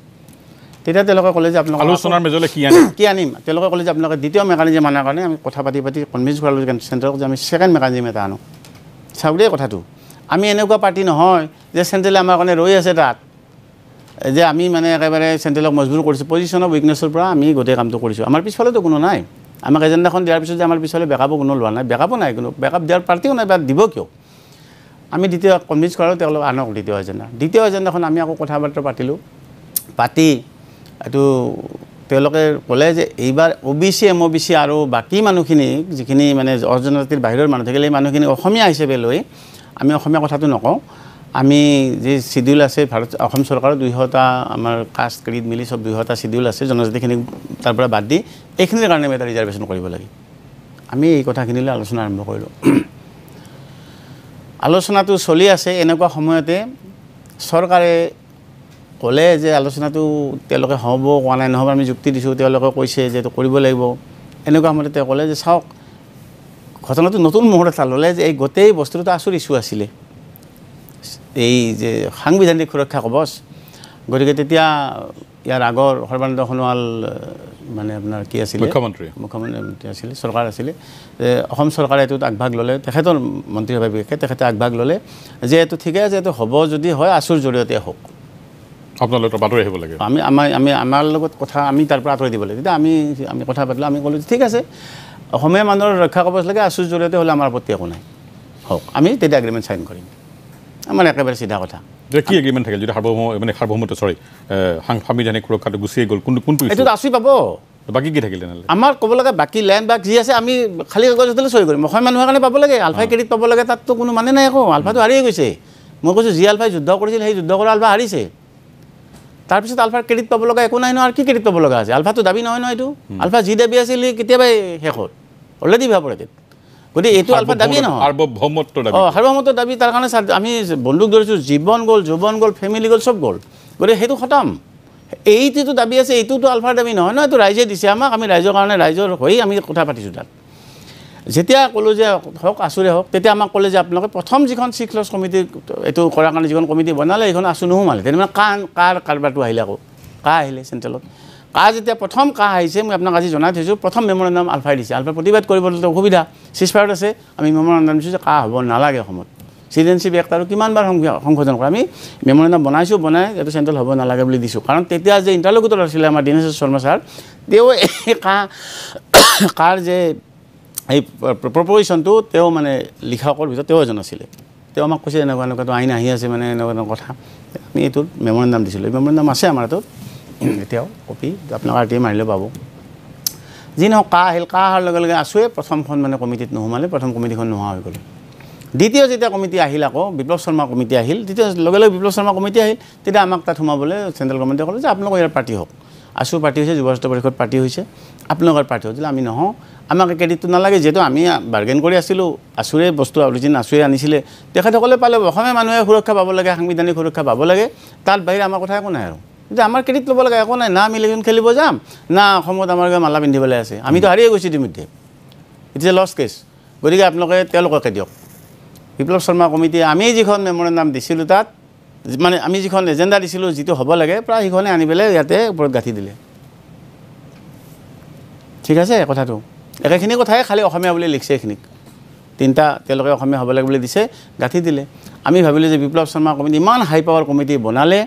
তেতিয়া তেওঁলোকে ক'লে যে আপোনালোকে আলোচনাৰ মেজলে কি আনিম তেওঁলোকে ক'লে যে আপোনালোকে দ্বিতীয় মেকানিজম আনাৰ কাৰণে আমি কথা পাতি কনভিন্স কৰালোঁ চেণ্টাৰক যে আমি ছেকেণ্ড মেকানিজম এটা আনো চাওক দেই কথাটো আমি এনেকুৱা পাৰ্টি নহয় যে চেণ্ট্ৰেলে আমাৰ কাৰণে ৰৈ আছে তাত যে আমি মানে একেবাৰে চেণ্ট্ৰেলক মজবুৰ কৰিছোঁ পজিশ্যনৰ উইকনেছৰ পৰা আমি গোটেই কামটো কৰিছোঁ আমাৰ পিছফালেতো কোনো নাই আমাক এজেণ্ডাখন দিয়াৰ পিছত যে আমাৰ পিছফালে বেকআপো কোনো লোৱা নাই বেকআপো নাই কোনো বেকআপ দিয়াৰ পাৰ্টিও নাই বা দিব কিয় আমি দ্বিতীয় কনভিন্স কৰালোঁ তেওঁলোকক আনক দ্বিতীয় এজেণ্ডাখন আমি আকৌ কথা বাৰ্তা পাতিলোঁ পাতি এইটো তেওঁলোকে ক'লে যে এইবাৰ OBC MOBC আৰু বাকী মানুহখিনি যিখিনি মানে অজনজাতিৰ বাহিৰৰ মানুহ থাকিলে এই মানুহখিনি অসমীয়া হিচাপে লৈ আমি অসমীয়া কথাটো নকওঁ আমি যে শিডিউল আছে ভাৰত অসম চৰকাৰৰ 200টা আমাৰ কাষ্ট ক্ৰিড মিলি সব 200টা শিডিউল আছে জনজাতিখিনি তাৰ পৰা বাদ দি এইখিনিৰ কাৰণে এটা ৰিজাৰ্ভেশ্যন কৰিব লাগে আমি এই কথাখিনিলৈ আলোচনা আৰম্ভ কৰিলোঁ আলোচনাটো চলি আছে এনেকুৱা সময়তে চৰকাৰে ক'লে যে আলোচনাটো তেওঁলোকে হ'ব কোৱা নাই নহ'ব আমি যুক্তি দিছোঁ তেওঁলোকে কৈছে যে এইটো কৰিব লাগিব এনেকুৱা সময়তে তেওঁ ক'লে যে চাওক ঘটনাটো নতুন মুহূৰ্ত এটা ল'লে যে এই গোটেই বস্তুটো আচুৰ ইছ্যু আছিলে এই যে সাংবিধানিক সুৰক্ষা কবচ গতিকে তেতিয়া ইয়াৰ আগৰ সৰ্বানন্দ সোণোৱাল মানে আপোনাৰ কি আছিলে মুখ্যমন্ত্ৰী আছিলে চৰকাৰ আছিলে অসম চৰকাৰে এইটোত আগভাগ ল'লে তেখেতৰ মন্ত্ৰীসভাৰ বিশেষকৈ তেখেতে আগভাগ ল'লে যে এইটো ঠিকে আছে এইটো হ'ব যদি হয় আচুৰ জৰিয়তে হওক আপোনালোকৰ বাতৰি আহিব লাগে আমি আমাৰ লগত কথা আমি তাৰ পৰা আঁতৰাই দিব লাগে তেতিয়া আমি কথা পাতিলোঁ আমি ক'লোঁ ঠিক আছে অসমীয়া মানুহৰ ৰক্ষা কবচ লাগে আচুৰ জৰিয়তে হ'লে আমাৰ আপত্তি একো নাই হওক আমি তেতিয়া এগ্ৰিমেণ্ট চাইন কৰিম আমাৰ একেবাৰে চিধা কথা কি এগ্ৰিমেণ্ট থাকিল যদি সাৰ্বভৌমত্ব সাংবিধানিক সুৰক্ষাটো গুচিয়ে গ'ল কোনটো এইটোত আচুৰি পাব বাকী কি থাকিলে নহ'লে আমাৰ ক'ব লগা বাকী লেণ্ড বা যি আছে আমি খালী কাগজতে চহী কৰিম অসমীয়া মানুহৰ কাৰণে পাব লাগে আলফাই ক্ৰেডিট পাব লাগে তাততো কোনো মানে নাই একো আলফাটো হাৰিয়ে গৈছে মই কৈছোঁ যি আলফাই যুদ্ধ কৰিছিল সেই যুদ্ধ কৰা আলফা হাৰিছে তাৰপিছত আলফাৰ ক্ৰেডিট পাব লগা একো নাই ন আৰু কি ক্ৰেডিট পাব লগা আছে আলফাটো দাবী নহয় ন এইটো আলফা যি দাবী আছিল কেতিয়াবাই শেষ হ'ল অলৰেডি ইভাপৰেটেড গতিকে এইটো আলফা দাবী নহয় সাৰ্বভৌমত্ব দাবী তাৰ কাৰণে আমি বন্দুক ধৰিছোঁ জীৱন গ'ল যৌৱন গ'ল ফেমিলি গ'ল চব গ'ল গতিকে সেইটো খতম এইটোতো দাবী আছে এইটোতো আলফাৰ দাবী নহয় ন এইটো ৰাইজে দিছে আমাক আমি ৰাইজৰ কাৰণে ৰাইজৰ হৈ আমি কথা পাতিছোঁ তাত যেতিয়া ক'লোঁ যে হওক আচুৰে হওক তেতিয়া আমাক ক'লে যে আপোনালোকে প্ৰথম যিখন 6 লছ কমিটি এইটো কৰাৰ কাৰণে যিখন কমিটি বনালে এইখন আচু নোসোমালে তেনেহ'লে কাৰ কাৰবাৰটো আহিলে আকৌ আহিলে চেণ্ট্ৰেলত যেতিয়া প্ৰথম আহিছে মই আপোনাক আজি জনাই থৈছোঁ প্ৰথম মেমৰেণ্ডাম আলফাই দিছে আলফাই প্ৰতিবাদ কৰিবলৈতো অসুবিধা চিজফায়াৰত আছে আমি মেমৰেণ্ডাম দিছোঁ যে হ'ব নালাগে অসমত চিটিজেনশ্বিপ এক্ট আৰু কিমানবাৰ সংশোধন কৰা আমি মেমৰেণ্ডাম বনাই এইটো চেণ্ট্ৰেল হ'ব নালাগে বুলি দিছোঁ কাৰণ তেতিয়া যে ইণ্টাৰলকুটৰ আছিলে আমাৰ দীনেশ শৰ্মা ছাৰ তেওঁ এই কাৰ যে এই প্ৰপ'জিশ্যনটো তেওঁ মানে লিখকৰ ভিতৰত তেওঁ এজন আছিলে তেওঁ আমাক কৈছে এনেকুৱাটো আইন আহি আছে মানে এনেকুৱা কথা আমি এইটোত মেমৰেণ্ডাম দিছিলোঁ এই মেমৰেণ্ডাম আছে আমাৰ এইটোত এতিয়াও কপি আপোনাক RTI মাৰিলেও পাব যি নহওক অহাৰ লগে লগে আছোৱে প্ৰথমখন মানে কমিটিত নোসোমালে প্ৰথম কমিটিখন নোহোৱা হৈ গ'ল দ্বিতীয় যেতিয়া কমিটি আহিল আকৌ বিপ্লৱ শৰ্মা কমিটি আহিল তেতিয়া লগে লগে বিপ্লৱ শৰ্মা কমিটি আহিল তেতিয়া আমাক তাত সোমাবলৈ চেণ্ট্ৰেল গভৰ্ণমেণ্টে ক'লে যে আপোনালোকৰ ইয়াৰ পাৰ্টি হওক আছু পাৰ্টি হৈছে যুৱ ৰাষ্ট্ৰ পৰিষদ পাৰ্টি হৈছে আপোনালোকৰ পাৰ্টি হৈছিলে আমি নহওঁ আমাক ক্ৰেডিটটো নালাগে যিহেতু আমি বাৰ্গেন কৰি আছিলোঁ আছুৰে বস্তু অৰিজিন আছুৰে আনিছিলে তেখেতসকলে পালে অসমীয়া মানুহে সুৰক্ষা পাব লাগে সাংবিধানিক সুৰক্ষা পাব লাগে তাত বাহিৰে আমাৰ কথা একো নাই আৰু যে আমাৰ ক্ৰেডিট ল'ব লাগে একো নাই না আমি ইলেকশ্যন খেলিব যাম না অসমত আমাৰ মালা পিন্ধিবলৈ আছে আমিতো হাৰিয়ে গৈছোঁ ইতিমধ্যে ইটছ এ লছ কেছ গতিকে আপোনালোকে তেওঁলোককে দিয়ক বিপ্লৱ শৰ্মা কমিটিয়ে আমি যিখন মেমৰেণ্ডাম দিছিলোঁ তাত মানে আমি যিখন এজেণ্ডা দিছিলোঁ যিটো হ'ব লাগে প্ৰায় সেইখনে আনি পেলাই ইয়াতে ওপৰত গাঁঠি দিলে ঠিক আছে কথাটো একেখিনি কথাই খালি অসমীয়া বুলি লিখিছে এইখিনিক তিনিটা তেওঁলোকে অসমীয়া হ'ব লাগে বুলি দিছে গাঁঠি দিলে আমি ভাবিলোঁ যে বিপ্লৱ শৰ্মা কমিটি ইমান হাই পাৱাৰ কমিটি বনালে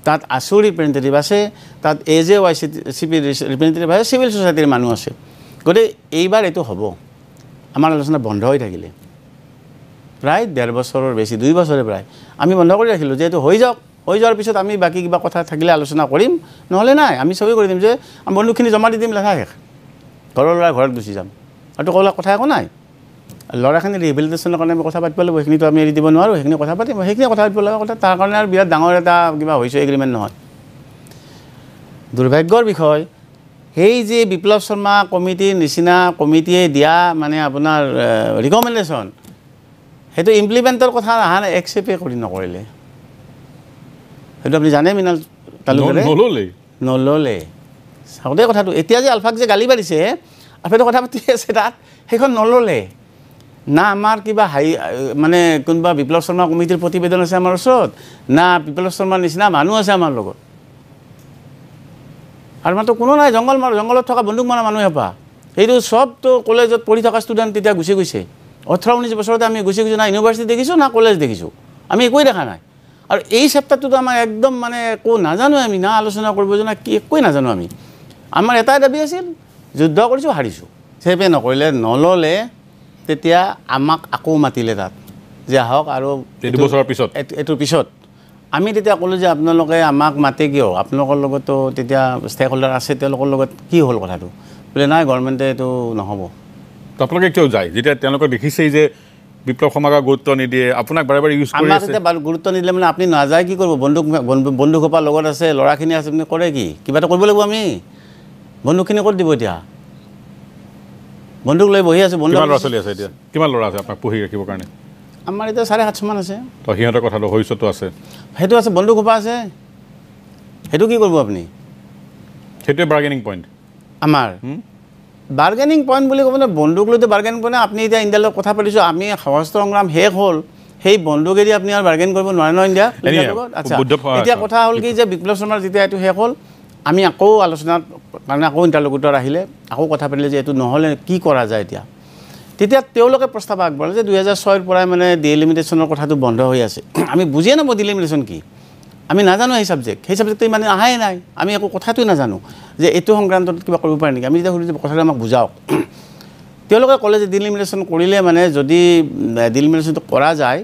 তাত আছু ৰিপ্ৰেজেণ্টেটিভ আছে তাত AJYCP ৰিপ্ৰেজেণ্টেটিভ আছে চিভিল ছ'চাইটিৰ মানুহ আছে গতিকে এইবাৰ এইটো হ'ব আমাৰ আলোচনা বন্ধ হৈ থাকিলে প্ৰায় 1.5 বছৰৰ বেছি 2 বছৰে প্ৰায় আমি বন্ধ কৰি ৰাখিলোঁ যে এইটো হৈ যাওক হৈ যোৱাৰ পিছত আমি বাকী কিবা কথা থাকিলে আলোচনা কৰিম নহ'লে নাই আমি চবেই কৰি দিম যে আমি বন্ধুখিনি জমা দি দিম লেখা শেষ ঘৰৰ ল'ৰা ঘৰত গুচি যাম আৰু ক'লা কথা একো নাই ল'ৰাখিনি ৰিহেবিলিটেশ্যনৰ কাৰণে আমি কথা পাতিব লাগিব সেইখিনিতো আমি এৰি দিব নোৱাৰোঁ সেইখিনি কথা পাতিম সেইখিনি কথা পাতিব লগা কথা তাৰ কাৰণে আৰু বিৰাট ডাঙৰ এটা কিবা হৈছে এগ্ৰিমেণ্ট নহয় দুৰ্ভাগ্যৰ বিষয় সেই যে বিপ্লৱ শৰ্মা কমিটিৰ নিচিনা কমিটিয়ে দিয়া মানে আপোনাৰ ৰিকমেণ্ডেশ্যন সেইটো ইমপ্লিমেণ্টৰ কথা অহা নাই একচেপ্টে কৰি নকৰিলে সেইটো আপুনি জানে মৃণাল তালুকদাৰে নল'লে চাওঁতে কথাটো এতিয়া যে আলফাক যে গালি পাৰিছে আলফাটো কথা পাতি আছে তাত সেইখন নল'লে না আমাৰ কিবা মানে কোনোবা বিপ্লৱ শৰ্মা কমিটিৰ প্ৰতিবেদন আছে আমাৰ ওচৰত না বিপ্লৱ শৰ্মাৰ নিচিনা মানুহ আছে আমাৰ লগত আৰু মাত্ৰ কোনো নাই জংঘলত থকা বন্দুক মৰা মানুহে পা সেইটো চবতো কলেজত পঢ়ি থকা ষ্টুডেণ্ট তেতিয়া গুচি গৈছে 18-19 বছৰতে আমি গুচি গৈছোঁ না ইউনিভাৰ্চিটি দেখিছোঁ না কলেজ দেখিছোঁ আমি একোৱেই দেখা নাই আৰু এই চেপ্টাৰটোতো আমাৰ একদম মানে একো নাজানো আমি না আলোচনা কৰিব না কি একোৱেই নাজানো আমি আমাৰ এটাই দাবী আছিল যুদ্ধ কৰিছোঁ হাৰিছোঁ চেপে নকৰিলে নল'লে তেতিয়া আমাক আকৌ মাতিলে তাত যে আহক আৰু এইটোৰ পিছত আমি তেতিয়া ক'লোঁ যে আপোনালোকে আমাক মাতে কিয় আপোনালোকৰ লগতো তেতিয়া ষ্টেক হোল্ডাৰ আছে তেওঁলোকৰ লগত কি হ'ল কথাটো বোলে নাই গভৰ্ণমেণ্টে এইটো নহ'ব আপোনালোকে কিয় যায় যেতিয়া তেওঁলোকে দেখিছেই যে বিপ্লৱ সমাগমক গুৰুত্ব নিদিয়ে আপোনাক বাৰে বাৰে ইউজ কৰি আছে আমাক গুৰুত্ব নিদিলে মানে আপুনি নাযায় কি কৰিব বন্দুকসোপা লগত আছে ল'ৰাখিনি আছে আপুনি কৰে কি কিবা এটা কৰিব লাগিব আমি বন্দুকখিনি ক'ত দিব এতিয়া বন্দুক লৈ বহি আছোঁ বন্দুক ল'ৰা ছোৱালী আছে এতিয়া কিমান ল'ৰা আছে আপোনাক পঢ়ি ৰাখিবৰ কাৰণে আমাৰ এতিয়া 750 মান আছে তো সিহঁতৰ কথাটো ভৱিষ্যতো আছে সেইটো আছে বন্দুকসোপা আছে সেইটো কি কৰিব আপুনি সেইটোৱে বাৰ্গেনিং পইণ্ট আমাৰ বাৰ্গেনিং পইণ্ট বুলি ক'বলৈ বন্দুক লৈতো বাৰ্গেনিং পইণ্ট আপুনি এতিয়া ইণ্ডিয়াৰ লগত কথা পাতিছোঁ আমি সশস্ত্ৰ সংগ্ৰাম শেষ হ'ল সেই বন্দুকেদি আপুনি আৰু বাৰ্গেন কৰিব নোৱাৰে ন ইণ্ডিয়াৰ লগত আচ্ছা এতিয়া কথা হ'ল কি যে বিপ্লৱ শৰ্মাৰ যেতিয়া এইটো শেষ হ'ল আমি আকৌ আলোচনাত মানে আকৌ ইণ্টাৰলকুটৰ আহিলে আকৌ কথা পাতিলে যে এইটো নহ'লে কি কৰা যায় এতিয়া তেতিয়া তেওঁলোকে প্ৰস্তাৱ আগবঢ়ালে যে 2006 পৰাই মানে ডিলিমিটেশ্যনৰ কথাটো বন্ধ হৈ আছে আমি বুজিয়ে নাপাওঁ ডিলিমিটেশ্যন কি আমি নাজানো সেই ছাবজেক্টটো ইমান আহাই নাই আমি একো কথাটোৱে নাজানো যে এইটো সংক্ৰান্তত কিবা কৰিব পাৰে নেকি আমি যেতিয়া সুধিছোঁ কথাটো আমাক বুজাওক তেওঁলোকে ক'লে যে ডিলিমিটেশ্যন কৰিলে মানে যদি ডিলিমিটেশ্যনটো কৰা যায়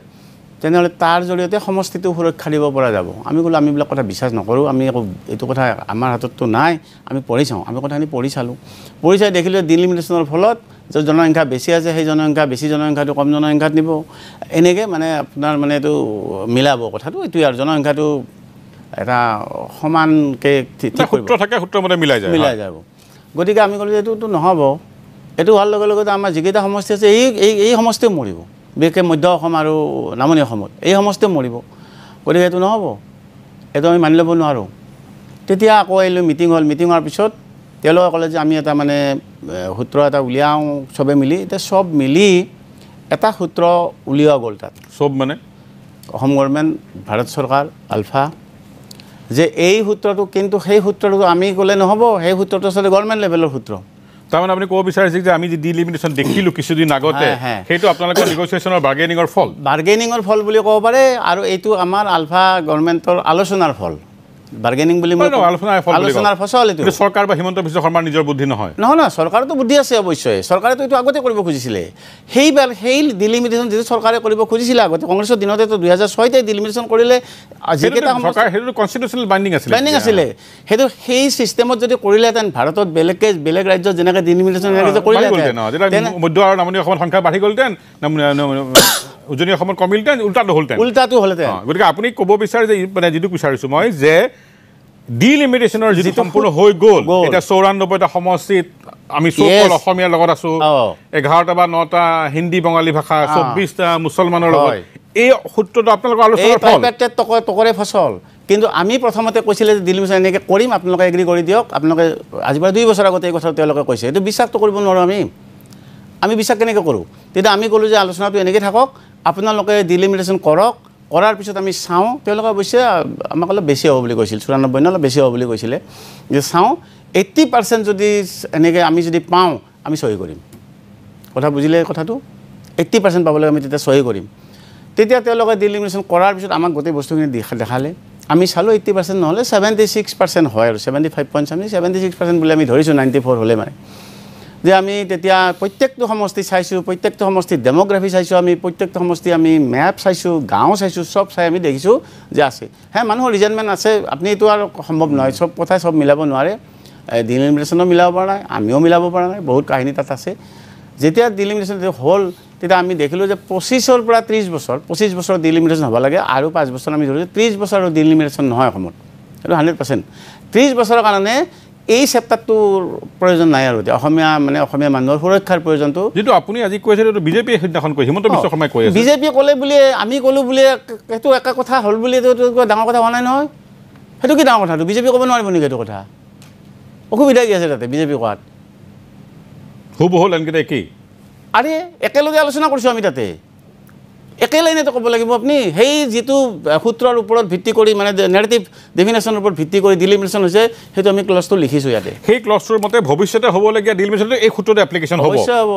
তেনেহ'লে তাৰ জৰিয়তে সমষ্টিটো সুৰক্ষা দিব পৰা যাব আমি ক'লোঁ আমি এইবিলাক কথা বিশ্বাস নকৰোঁ আমি একো এইটো কথা আমাৰ হাতততো নাই আমি পঢ়ি চাওঁ আমি কথাখিনি পঢ়ি চালোঁ পঢ়ি চাই দেখিলোঁ ডিলিমিটেশ্যনৰ ফলত যে জনসংখ্যা বেছি আছে সেই বেছি জনসংখ্যাটো কম জনসংখ্যাত নিব এনেকৈ মানে আপোনাৰ মানে এইটো মিলাব কথাটো এইটোৱে আৰু জনসংখ্যাটো এটা সমানকৈ সূত্ৰ থাকে সূত্ৰমতে মিলাই যাব গতিকে আমি ক'লোঁ যে এইটোতো নহ'ব এইটো হোৱাৰ লগে লগে আমাৰ যিকেইটা সমষ্টি আছে এই সমষ্টিও মৰিব বিশেষকৈ মধ্য অসম আৰু নামনি অসমত এই সমষ্টিও মৰিব গতিকে এইটো নহ'ব এইটো আমি মানি ল'ব নোৱাৰোঁ তেতিয়া আকৌ আহিলোঁ মিটিং হ'ল মিটিং হোৱাৰ পিছত তেওঁলোকে ক'লে যে আমি এটা মানে সূত্ৰ এটা উলিয়াওঁ চবে মিলি এতিয়া চব মিলি এটা সূত্ৰ উলিওৱা গ'ল তাত চব মানে অসম গভৰ্ণমেণ্ট ভাৰত চৰকাৰ আলফা যে এই সূত্ৰটো কিন্তু সেই সূত্ৰটো আমি ক'লে নহ'ব সেই সূত্ৰটো আচলতে গভৰ্ণমেণ্ট লেভেলৰ সূত্ৰ তাৰমানে আপুনি ক'ব বিচাৰিছে যে আমি যে ডিলিমিটেশ্যন দেখিলোঁ কিছুদিন আগতে সেইটো আপোনালোকৰ নেগচিয়েশ্যনৰ বাৰ্গেনিঙৰ ফল বুলি ক'ব পাৰে আৰু এইটো আমাৰ আলফা গভৰ্ণমেণ্টৰ আলোচনাৰ ফল বাৰ্গেনিং বুলি আলোচনাৰ ফচল এইটো চৰকাৰ বা হিমন্ত বিশ্ব শৰ্মাৰ নিজৰ বুদ্ধি নহয় নহয় চৰকাৰতো বুদ্ধি আছে অৱশ্যে চৰকাৰেতো এইটো আগতে কৰিব খুজিছিলে সেই ডিলিমিটেশ্যন যিটো চৰকাৰে কৰিব খুজিছিলে আগতে কংগ্ৰেছৰ দিনতেতো 2006তে ডিলিমিটেশ্যন কৰিলে সেইটো কনষ্টিটিউচনেল বাইণ্ডিং আছিলে সেইটো সেই ছিষ্টেমত যদি কৰিলেহেঁতেন ভাৰতত বেলেগ ৰাজ্যত যেনেকৈ ডিলিমিটেশ্যন কৰিলেহেঁতেন মধ্য আৰু নামনি অসমত সংখ্যা বাঢ়ি গ'লহেঁতেন উজনি অসমত কমিলহেঁতেন উল্টাটো হ'লহেঁতেন গতিকে আপুনি ক'ব বিচাৰে যে মানে যিটো বিচাৰিছোঁ মই যে ডিলিমিটেশ্যনৰ যিটো সম্পূৰ্ণ হৈ গ'ল এতিয়া 94টা সমষ্টিত আমি অসমীয়াৰ লগত আছোঁ 11টা বা 9টা হিন্দী বঙালী ভাষা 24টা মুছলমানৰ লগত এই সূত্ৰটো আপোনালোকৰ আলোচনাৰ ফচল কিন্তু আমি প্ৰথমতে কৈছিলে যে ডিলিমিটেশ্যন এনেকৈ কৰিম আপোনালোকে এগ্ৰী কৰি দিয়ক আপোনালোকে আজিৰ পৰা 2 বছৰ আগতে এই কথা তেওঁলোকে কৈছে এইটো বিশ্বাসটো কৰিব নোৱাৰোঁ আমি বিশ্বাস কেনেকৈ কৰোঁ তেতিয়া আমি ক'লোঁ যে আলোচনাটো এনেকৈ থাকক আপোনালোকে ডিলিমিটেশ্যন কৰাৰ পিছত আমি চাওঁ তেওঁলোকে অৱশ্যে আমাক অলপ বেছি হ'ব বুলি কৈছিল 94 অলপ বেছি হ'ব বুলি কৈছিলে যে চাওঁ 80% যদি এনেকৈ আমি যদি পাওঁ আমি চহী কৰিম কথা বুজিলে কথাটো 80% পাবলৈ আমি তেতিয়া চহী কৰিম তেতিয়া তেওঁলোকে ডিলিমিটেশ্যন কৰাৰ পিছত আমাক গোটেই বস্তুখিনি দেখালে আমি চালোঁ 80% নহ'লে 76% হয় আৰু 75.76% বুলি আমি ধৰিছোঁ 94 হ'লে মানে যে আমি তেতিয়া প্ৰত্যেকটো সমষ্টি চাইছোঁ প্ৰত্যেকটো সমষ্টিৰ ডেম'গ্ৰাফি চাইছোঁ আমি প্ৰত্যেকটো সমষ্টি আমি মেপ চাইছোঁ গাঁও চাইছোঁ চব চাই আমি দেখিছোঁ যে আছে মানুহৰ ৰিজনমেণ্ট আছে আপুনি এইটো আৰু সম্ভৱ নহয় চব কথাই চব মিলাব নোৱাৰে ডিলিমিটেশ্যনো মিলাব পৰা নাই আমিও মিলাব পৰা নাই বহুত কাহিনী তাত আছে যেতিয়া ডিলিমিটেশ্যন হ'ল তেতিয়া আমি দেখিলোঁ যে 25ৰ পৰা 30 বছৰ 25 বছৰ ডিলিমিটেশ্যন হ'ব লাগে আৰু 5 বছৰ আমি ধৰিছোঁ 30 বছৰৰ ডিলিমিটেশ্যন নহয় অসমত এইটো 100% 30 বছৰৰ কাৰণে এই চেপ্টাৰটোৰ প্ৰয়োজন নাই আৰু অসমীয়া মানুহৰ সুৰক্ষাৰ প্ৰয়োজনটো যিটো আপুনি আজি কৈছে এইটো বিজেপিয়ে সিদিনাখন কৈ হিমন্ত বিশ্ব শৰ্মাই কৈ আছে বিজেপিয়ে ক'লে বুলি আমি ক'লোঁ বুলি সেইটো একা কথা হ'ল বুলি এইটো ডাঙৰ কথা হোৱা নাই নহয় সেইটো কি ডাঙৰ কথাটো বিজেপি ক'ব নোৱাৰিব নেকি এইটো কথা অসুবিধা কি আছে তাতে বিজেপি কোৱাত হুবহু লাইনকেইটা একেই আৰে একেলগে আলোচনা কৰিছোঁ আমি তাতে একে লাইনতে ক'ব লাগিব আপুনি সেই যিটো সূত্ৰৰ ওপৰত ভিত্তি কৰি মানে নেৰেটিভ ডেফিনেশ্যনৰ ওপৰত ভিত্তি কৰি ডিলিমিটেশ্যন হৈছে সেইটো আমি ক্লজটো লিখিছোঁ ইয়াতে সেই ক্লজটোৰ মতে ভৱিষ্যতে হ'বলগীয়া ডিলিমিটেশ্যনটো এই সূত্ৰতে এপ্লিকেশ্যন হ'ব অৱশ্যে হ'ব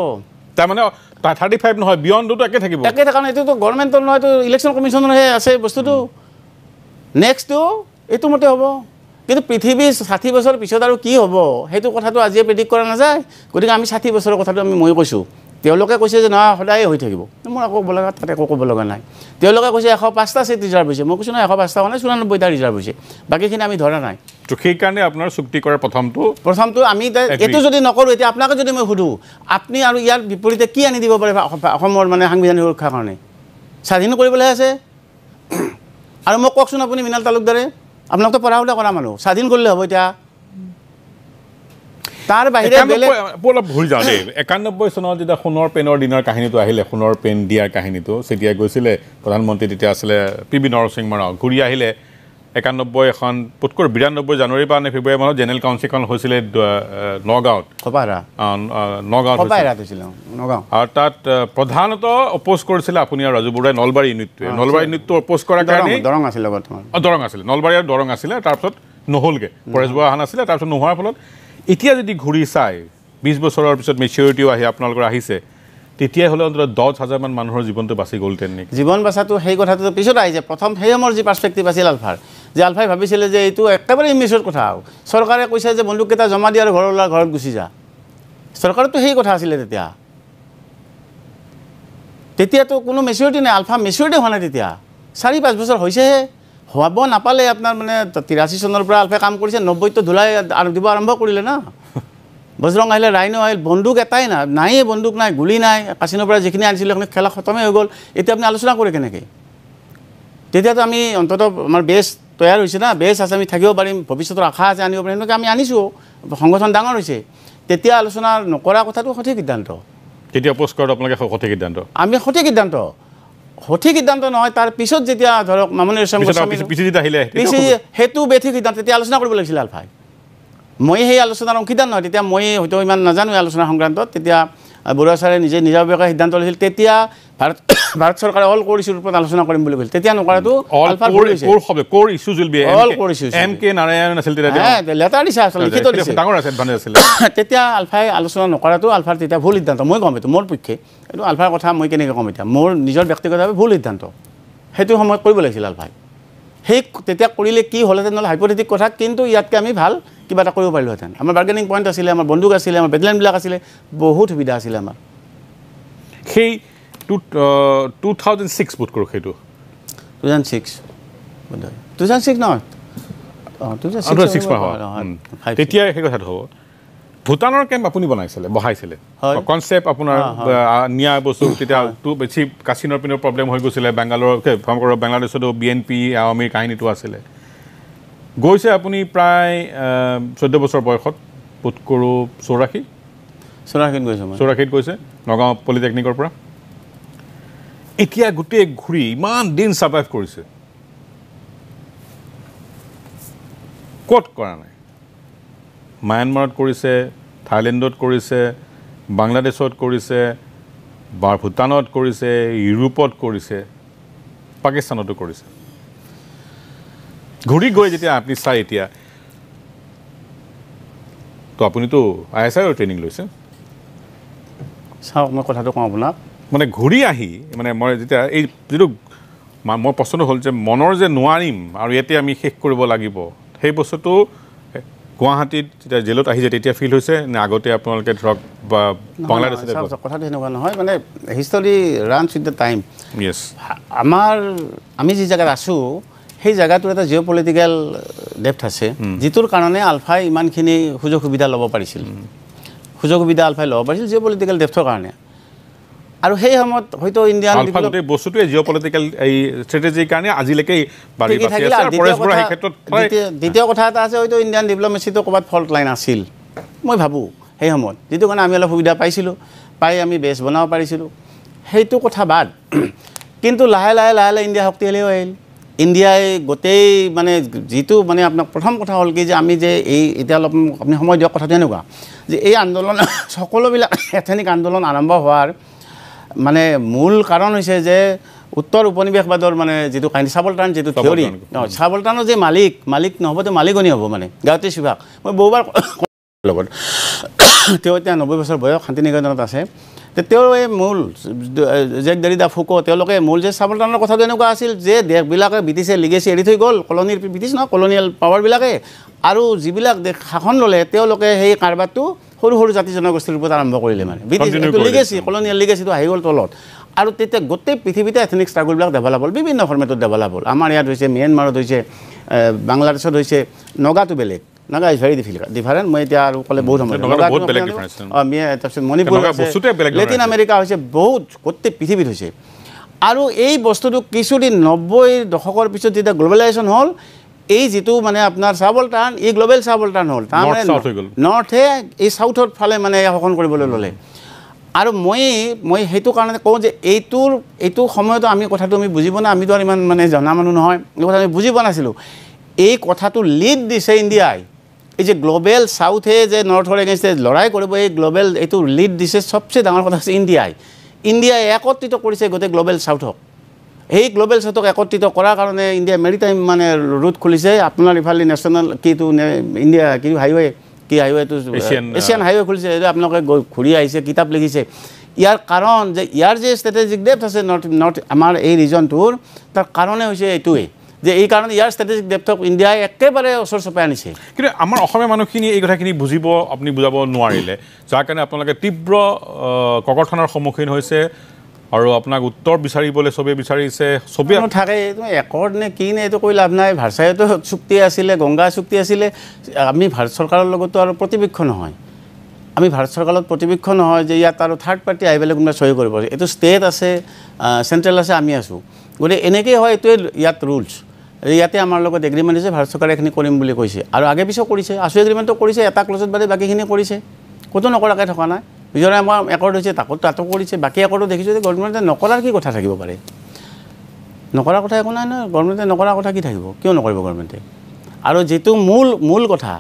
তাৰমানে 35 নহয় বিয়ণ্ডটো একে থাকিব একে থকা নাই এইটোতো গভৰ্ণমেণ্টৰ নহয় এইটো ইলেকশ্যন কমিশ্যনৰহে আছে বস্তুটো নেক্সটটো এইটো মতে হ'ব কিন্তু পৃথিৱীৰ 60 বছৰ পিছত আৰু কি হ'ব সেইটো কথাটো আজিয়ে প্ৰেডিক্ট কৰা নাযায় গতিকে আমি 60 বছৰৰ কথাটো মই কৈছোঁ তেওঁলোকে কৈছে যে নহয় সদায় হৈ থাকিব মোৰ আকৌ ক'ব লগা তাতে একো ক'ব লগা নাই তেওঁলোকে কৈছে 105টা চিট ৰিজাৰ্ভ হৈছে মই কৈছোঁ নহয় 105টা মানে 94টা ৰিজাৰ্ভ হৈছে বাকীখিনি আমি ধৰা নাই তো সেইকাৰণে আপোনাৰ চুক্তি কৰাৰ প্ৰথমটো আমি এইটো যদি নকৰোঁ এতিয়া আপোনাকে যদি মই সুধোঁ আপুনি আৰু ইয়াৰ বিপৰীতে কি আনি দিব পাৰে অসমৰ মানে সাংবিধানিক সুৰক্ষাৰ কাৰণে স্বাধীন কৰিবলৈ আছে আৰু মোক কওকচোন আপুনি মৃণাল তালুকদাৰে আপোনাকতো পঢ়া শুনা কৰা মানুহ স্বাধীন কৰিলে হ'ব এতিয়া তাৰ বাহিৰে অলপ ভুল যাওঁ দেই 91 চনত যেতিয়া সোণৰ পেনৰ দিনৰ কাহিনীটো আহিলে সোণৰ পেন দিয়াৰ কাহিনীটো যেতিয়া গৈছিলে প্ৰধানমন্ত্ৰী তেতিয়া আছিলে পি.বি. নৰসিংহ ৰাও ঘূৰি আহিলে 91 এখন পুটকৰ 92 জানুৱাৰী বা ফেব্ৰুৱাৰী মাহত জেনেৰেল কাউন্সিলখন হৈছিলে নগাঁৱত আৰু তাত প্ৰধানতঃ অপ'জ কৰিছিলে আপুনি আৰু ৰাজু বৰুৱাই নলবাৰী ইউনিটটো অপ'জ কৰাৰ কাৰণে দৰং আছিলে নলবাৰী আৰু দৰং আছিলে তাৰপিছত নহ'লগৈ পৰেশ বৰা অহা নাছিলে তাৰপিছত নোহোৱাৰ ফলত এতিয়া যদি ঘূৰি চাই 20 বছৰৰ পিছত মেচিউৰিটিও আহি আপোনালোকৰ আহিছে তেতিয়া হ'লে অন্তত 10,000 মান মানুহৰ জীৱনটো বাচি গ'লহেঁতেন নেকি জীৱন বাচাটো সেই কথাটো পিছত আহিছে প্ৰথম সেই সময়ৰ যি পাৰ্চপেক্টিভ আছিল আলফাৰ যে আলফাই ভাবিছিলে যে এইটো একেবাৰে ইমিছৰ কথা চৰকাৰে কৈছে যে বন্দুককেইটা জমা দি আৰু ঘৰত গুচি যা চৰকাৰতো সেই কথা আছিলে তেতিয়াতো কোনো মেচিউৰিটি নাই আলফা মেচিউৰিটি হোৱা নাই তেতিয়া 4-5 বছৰ হৈছেহে হোৱাব নাপালে আপোনাৰ মানে 83 চনৰ পৰা আলফাই কাম কৰিছে 90টো ধুলাই আৰু দিব আৰম্ভ কৰিলে না বজৰং আহিলে ৰাইনো আহিল বন্দুক এটাই নাইয়ে বন্দুক নাই গুলি নাই কাচিনৰ পৰা যিখিনি আনিছিলে সেইখিনি খেলা খতমেই হৈ গ'ল এতিয়া আপুনি আলোচনা কৰে কেনেকৈ তেতিয়াতো আমি অন্ততঃ আমাৰ বেছ তৈয়াৰ হৈছে না বেছ আছে আমি থাকিব পাৰিম ভৱিষ্যতৰ আশা আছে আনিব পাৰিম এনেকৈ আমি আনিছোঁ সংগঠন ডাঙৰ হৈছে তেতিয়া আলোচনা নকৰা কথাটো সঠিক সিদ্ধান্ত তেতিয়া অপ'জ কৰাটো আপোনালোকে সঠিক সিদ্ধান্ত আমি সঠিক সিদ্ধান্ত নহয় তাৰ পিছত যেতিয়া ধৰক মামনি ৰয়ছম গোস্বামী সেইটো বেঠিক সিদ্ধান্ত তেতিয়া আলোচনা কৰিব লাগিছিলে আলফাই মই সেই আলোচনাৰ অংশীদাৰ নহয় তেতিয়া মই হয়তো ইমান নাজানো আলোচনা সংক্ৰান্তত তেতিয়া বৰুৱা ছাৰে নিজে নিজাববীয়াকৈ সিদ্ধান্ত লৈছিল তেতিয়া ভাৰত চৰকাৰে অল কোৰ ইছ্যুৰ ওপৰত আলোচনা কৰিম বুলি কৈছিল তেতিয়া নকৰাটো তেতিয়া আলফাই আলোচনা নকৰাটো আলফাৰ তেতিয়া ভুল সিদ্ধান্ত মই ক'ম এইটো মোৰ পক্ষে এইটো আলফাৰ কথা মই কেনেকৈ ক'ম এতিয়া মোৰ নিজৰ ব্যক্তিগতভাৱে ভুল সিদ্ধান্ত সেইটো সময়ত কৰিব লাগিছিল আলফাই সেই তেতিয়া কৰিলে কি হ'লহেঁতেন নহ'লে হাইপথেটিক কথা কিন্তু ইয়াতকৈ আমি ভাল কিবা এটা কৰিব পাৰিলোহেঁতেন আমাৰ বাৰ্গেনিং পইণ্ট আছিলে আমাৰ বন্দুক আছিলে আমাৰ বেটেলিয়নবিলাক আছিলে বহুত সুবিধা আছিলে আমাৰ সেই 2006 বোধ কৰোঁ সেইটো 2006 নহয় তেতিয়া সেই কথাটো হ'ব ভূটানৰ কেম্প আপুনি বহাইছিলে কনচেপ্ট আপোনাৰ নিয়া বস্তু তেতিয়াতো বেছি কাচিনৰ পিনৰ প্ৰব্লেম হৈ গৈছিলে বাংলাদেশতো BNP আৱামীৰ কাহিনীটো আছিলে গৈছে আপুনি প্ৰায় 14 বছৰ বয়সত বোধ কৰোঁ 84 গৈছে নগাঁও পলিটেকনিকৰ পৰা এতিয়া গোটেই ঘূৰি ইমান দিন ছাৰ্ভাইভ কৰিছে ক'ত কৰা নাই মায়ানমাৰত কৰিছে থাইলেণ্ডত কৰিছে বাংলাদেশত কৰিছে বা ভূটানত কৰিছে ইউৰোপত কৰিছে পাকিস্তানতো কৰিছে ঘূৰি গৈ যেতিয়া আপুনি চাই এতিয়া তো আপুনিতো ISIৰ ট্ৰেইনিং লৈছে চাওক মই কথাটো কওঁ আপোনাক মানে ঘূৰি আহি মানে মই যেতিয়া এই যিটো মোৰ প্ৰশ্নটো হ'ল যে মনৰ যে নোৱাৰিম আৰু ইয়াতে আমি শেষ কৰিব লাগিব সেই বস্তুটো গুৱাহাটীত যেতিয়া জেলত আহিছে তেতিয়া ফিল হৈছে নে আগতে আপোনালোকে ধৰক বা বাংলাদেশত কথাটো এনেকুৱা নহয় মানে history runs with the time yes আমি যি জেগাত আছোঁ সেই জেগাটোৰ এটা জিঅ' পলিটিকেল ডেপ্থ আছে যিটোৰ কাৰণে আলফাই ইমানখিনি সুযোগ সুবিধা ল'ব পাৰিছিল আলফাই ল'ব পাৰিছিল জিঅ' পলিটিকেল ডেপ্থৰ কাৰণে আৰু সেই সময়ত হয়তো ইণ্ডিয়ান বস্তুটোৱে জিঅ' পলিটিকেল এই ষ্ট্ৰেটেজিৰ কাৰণে আজিলৈকে দ্বিতীয় কথা এটা আছে হয়তো ইণ্ডিয়ান ডিপ্ল'মেচিটো ক'ৰবাত ফল্ট লাইন আছিল মই ভাবোঁ সেই সময়ত যিটো কাৰণে আমি অলপ সুবিধা পাইছিলোঁ পাই আমি বেছ বনাব পাৰিছিলোঁ সেইটো কথা বাদ কিন্তু লাহে লাহে ইণ্ডিয়া শক্তিশালী হৈ আহিল ইণ্ডিয়াই গোটেই মানে যিটো মানে আপোনাক প্ৰথম কথা হ'ল কি যে আমি যে এই এতিয়া অলপ আপুনি সময় দিয়ক কথাটো এনেকুৱা যে এই আন্দোলন সকলোবিলাক এথেনিক আন্দোলন আৰম্ভ হোৱাৰ মানে মূল কাৰণ হৈছে যে উত্তৰ উপনিৱেশবাদৰ মানে যিটো কাহিনী চাবলটান যিটো থিয়ৰী চাবলটানৰ যে মালিক নহ'বতো মালিকনী হ'ব মানে গায়ত্ৰী সুভাষ মই বহুবাৰ লগত তেওঁ এতিয়া 90 বছৰ বয়স শান্তিনিকেতনত আছে তেওঁৰ এই মূল জেক দেৰিডা ফুকো তেওঁলোকে মূল যে চাবলটানৰ কথাটো এনেকুৱা আছিল যে দেশবিলাকে ব্ৰিটিছে লিগেচি এৰি থৈ গ'ল কলনীৰ ব্ৰিটিছ নহয় কলনিয়েল পাৱাৰবিলাকে আৰু যিবিলাক দেশ শাসন ল'লে তেওঁলোকে সেই কাৰবাৰটো সৰু সৰু জাতি জনগোষ্ঠীৰ ওপৰত আৰম্ভ কৰিলে মানে লিগেচি কলনিয়েল লিগেচিটো আহি গ'ল তলত আৰু তেতিয়া গোটেই পৃথিৱীতে এথনিক ষ্ট্ৰাগলবিলাক ডেভেলপ হ'ল বিভিন্ন ফৰ্মেটত ডেভেলপ হ'ল আমাৰ ইয়াত হৈছে ম্যানমাৰত হৈছে বাংলাদেশত হৈছে নগাটো বেলেগ নাগা ইজ ভেৰি ডিফাৰেণ্ট মই এতিয়া আৰু ক'লে বহুত সময় তাৰপিছত মণিপুৰ লেটিন আমেৰিকা হৈছে বহুত গোটেই পৃথিৱীত হৈছে আৰু এই বস্তুটো কিছুদিন 90 দশকৰ পিছত যেতিয়া গ্ল'বেলাইজেশ্যন হ'ল এই যিটো মানে আপোনাৰ চাবল টাৰ্ণ এই গ্ল'বেল চাবল টাৰ্ণ হ'ল তাৰমানে নৰ্থে এই চাউথৰ ফালে মানে শাসন কৰিবলৈ ল'লে আৰু মই সেইটো কাৰণে কওঁ যে এইটো সময়তো কথাটো আমি বুজি পোৱা নাই আমিতো আৰু ইমান মানে জনা মানুহ নহয় এই কথা আমি বুজি পোৱা নাছিলোঁ এই কথাটো লিড দিছে ইণ্ডিয়াই এই যে গ্ল'বেল চাউথে যে নৰ্থৰ এগেইনষ্টে লৰাই কৰিব এই গ্ল'বেল এইটো লিড দিছে চবচে ডাঙৰ কথা হৈছে ইণ্ডিয়াই একত্ৰিত কৰিছে গোটেই গ্ল'বেল চাউথক এই গ্ল'বেল চাউথক একত্ৰিত কৰাৰ কাৰণে ইণ্ডিয়া মেৰিটাইম মানে ৰুট খুলিছে আপোনাৰ ইফালে নেশ্যনেল কিটো ইণ্ডিয়া কি হাইৱেটো এছিয়ান হাইৱে খুলিছে আপোনালোকে ঘূৰি আহিছে কিতাপ লিখিছে ইয়াৰ কাৰণ যে ইয়াৰ যে ষ্ট্ৰেটেজিক ডেপ্থ আছে নৰ্থ আমাৰ এই ৰিজনটোৰ তাৰ কাৰণে হৈছে এইটোৱে যে এই কাৰণে ইয়াৰ ষ্ট্ৰেটেজিক ডেপ্থক ইণ্ডিয়াই একেবাৰে ওচৰ চপাই আনিছে কিন্তু আমাৰ অসমীয়া মানুহখিনি এই কথাখিনি বুজিব আপুনি বুজাব নোৱাৰিলে যাৰ কাৰণে আপোনালোকে তীব্ৰ ককৰ্থনৰ সন্মুখীন হৈছে আৰু আপোনাক উত্তৰ বিচাৰিবলৈ চবেই বিচাৰিছে চবেই থাকে একৰ্ড নে কি নে এইটো কৈ লাভ নাই ভাৰচাইতো চুক্তি আছিলে গংগা চুক্তি আছিলে আমি ভাৰত চৰকাৰৰ লগতো আৰু প্ৰতিপক্ষ নহয় আমি ভাৰত চৰকাৰত প্ৰতিপক্ষ নহয় যে ইয়াত আৰু থাৰ্ড পাৰ্টি আহি পেলাই কোনোবাই চহী কৰিব এইটো ষ্টেট আছে চেণ্ট্ৰেল আছে আমি আছোঁ গতিকে এনেকৈ হয় এইটোৱে ইয়াত ৰুলছ ইয়াতে আমাৰ লগত এগ্ৰিমেণ্ট হৈছে ভাৰত চৰকাৰে এইখিনি কৰিম বুলি কৈছে আৰু আগে পিছত কৰিছে আছু এগ্ৰিমেণ্টটো কৰিছে এটা ক্লজত বাদে বাকীখিনি কৰিছে ক'তো নকৰাকৈ থকা নাই নিজৰে আমাৰ একৰ্ড হৈছে তাতো কৰিছে বাকী একৰ্ডো দেখিছোঁ যে গভৰ্ণমেণ্টে নকৰাৰ কি কথা থাকিব পাৰে নকৰাৰ কথা একো নাই নহয় গভৰ্ণমেণ্টে নকৰাৰ কথা কি থাকিব কিয় নকৰিব গভৰ্ণমেণ্টে আৰু যিটো মূল কথা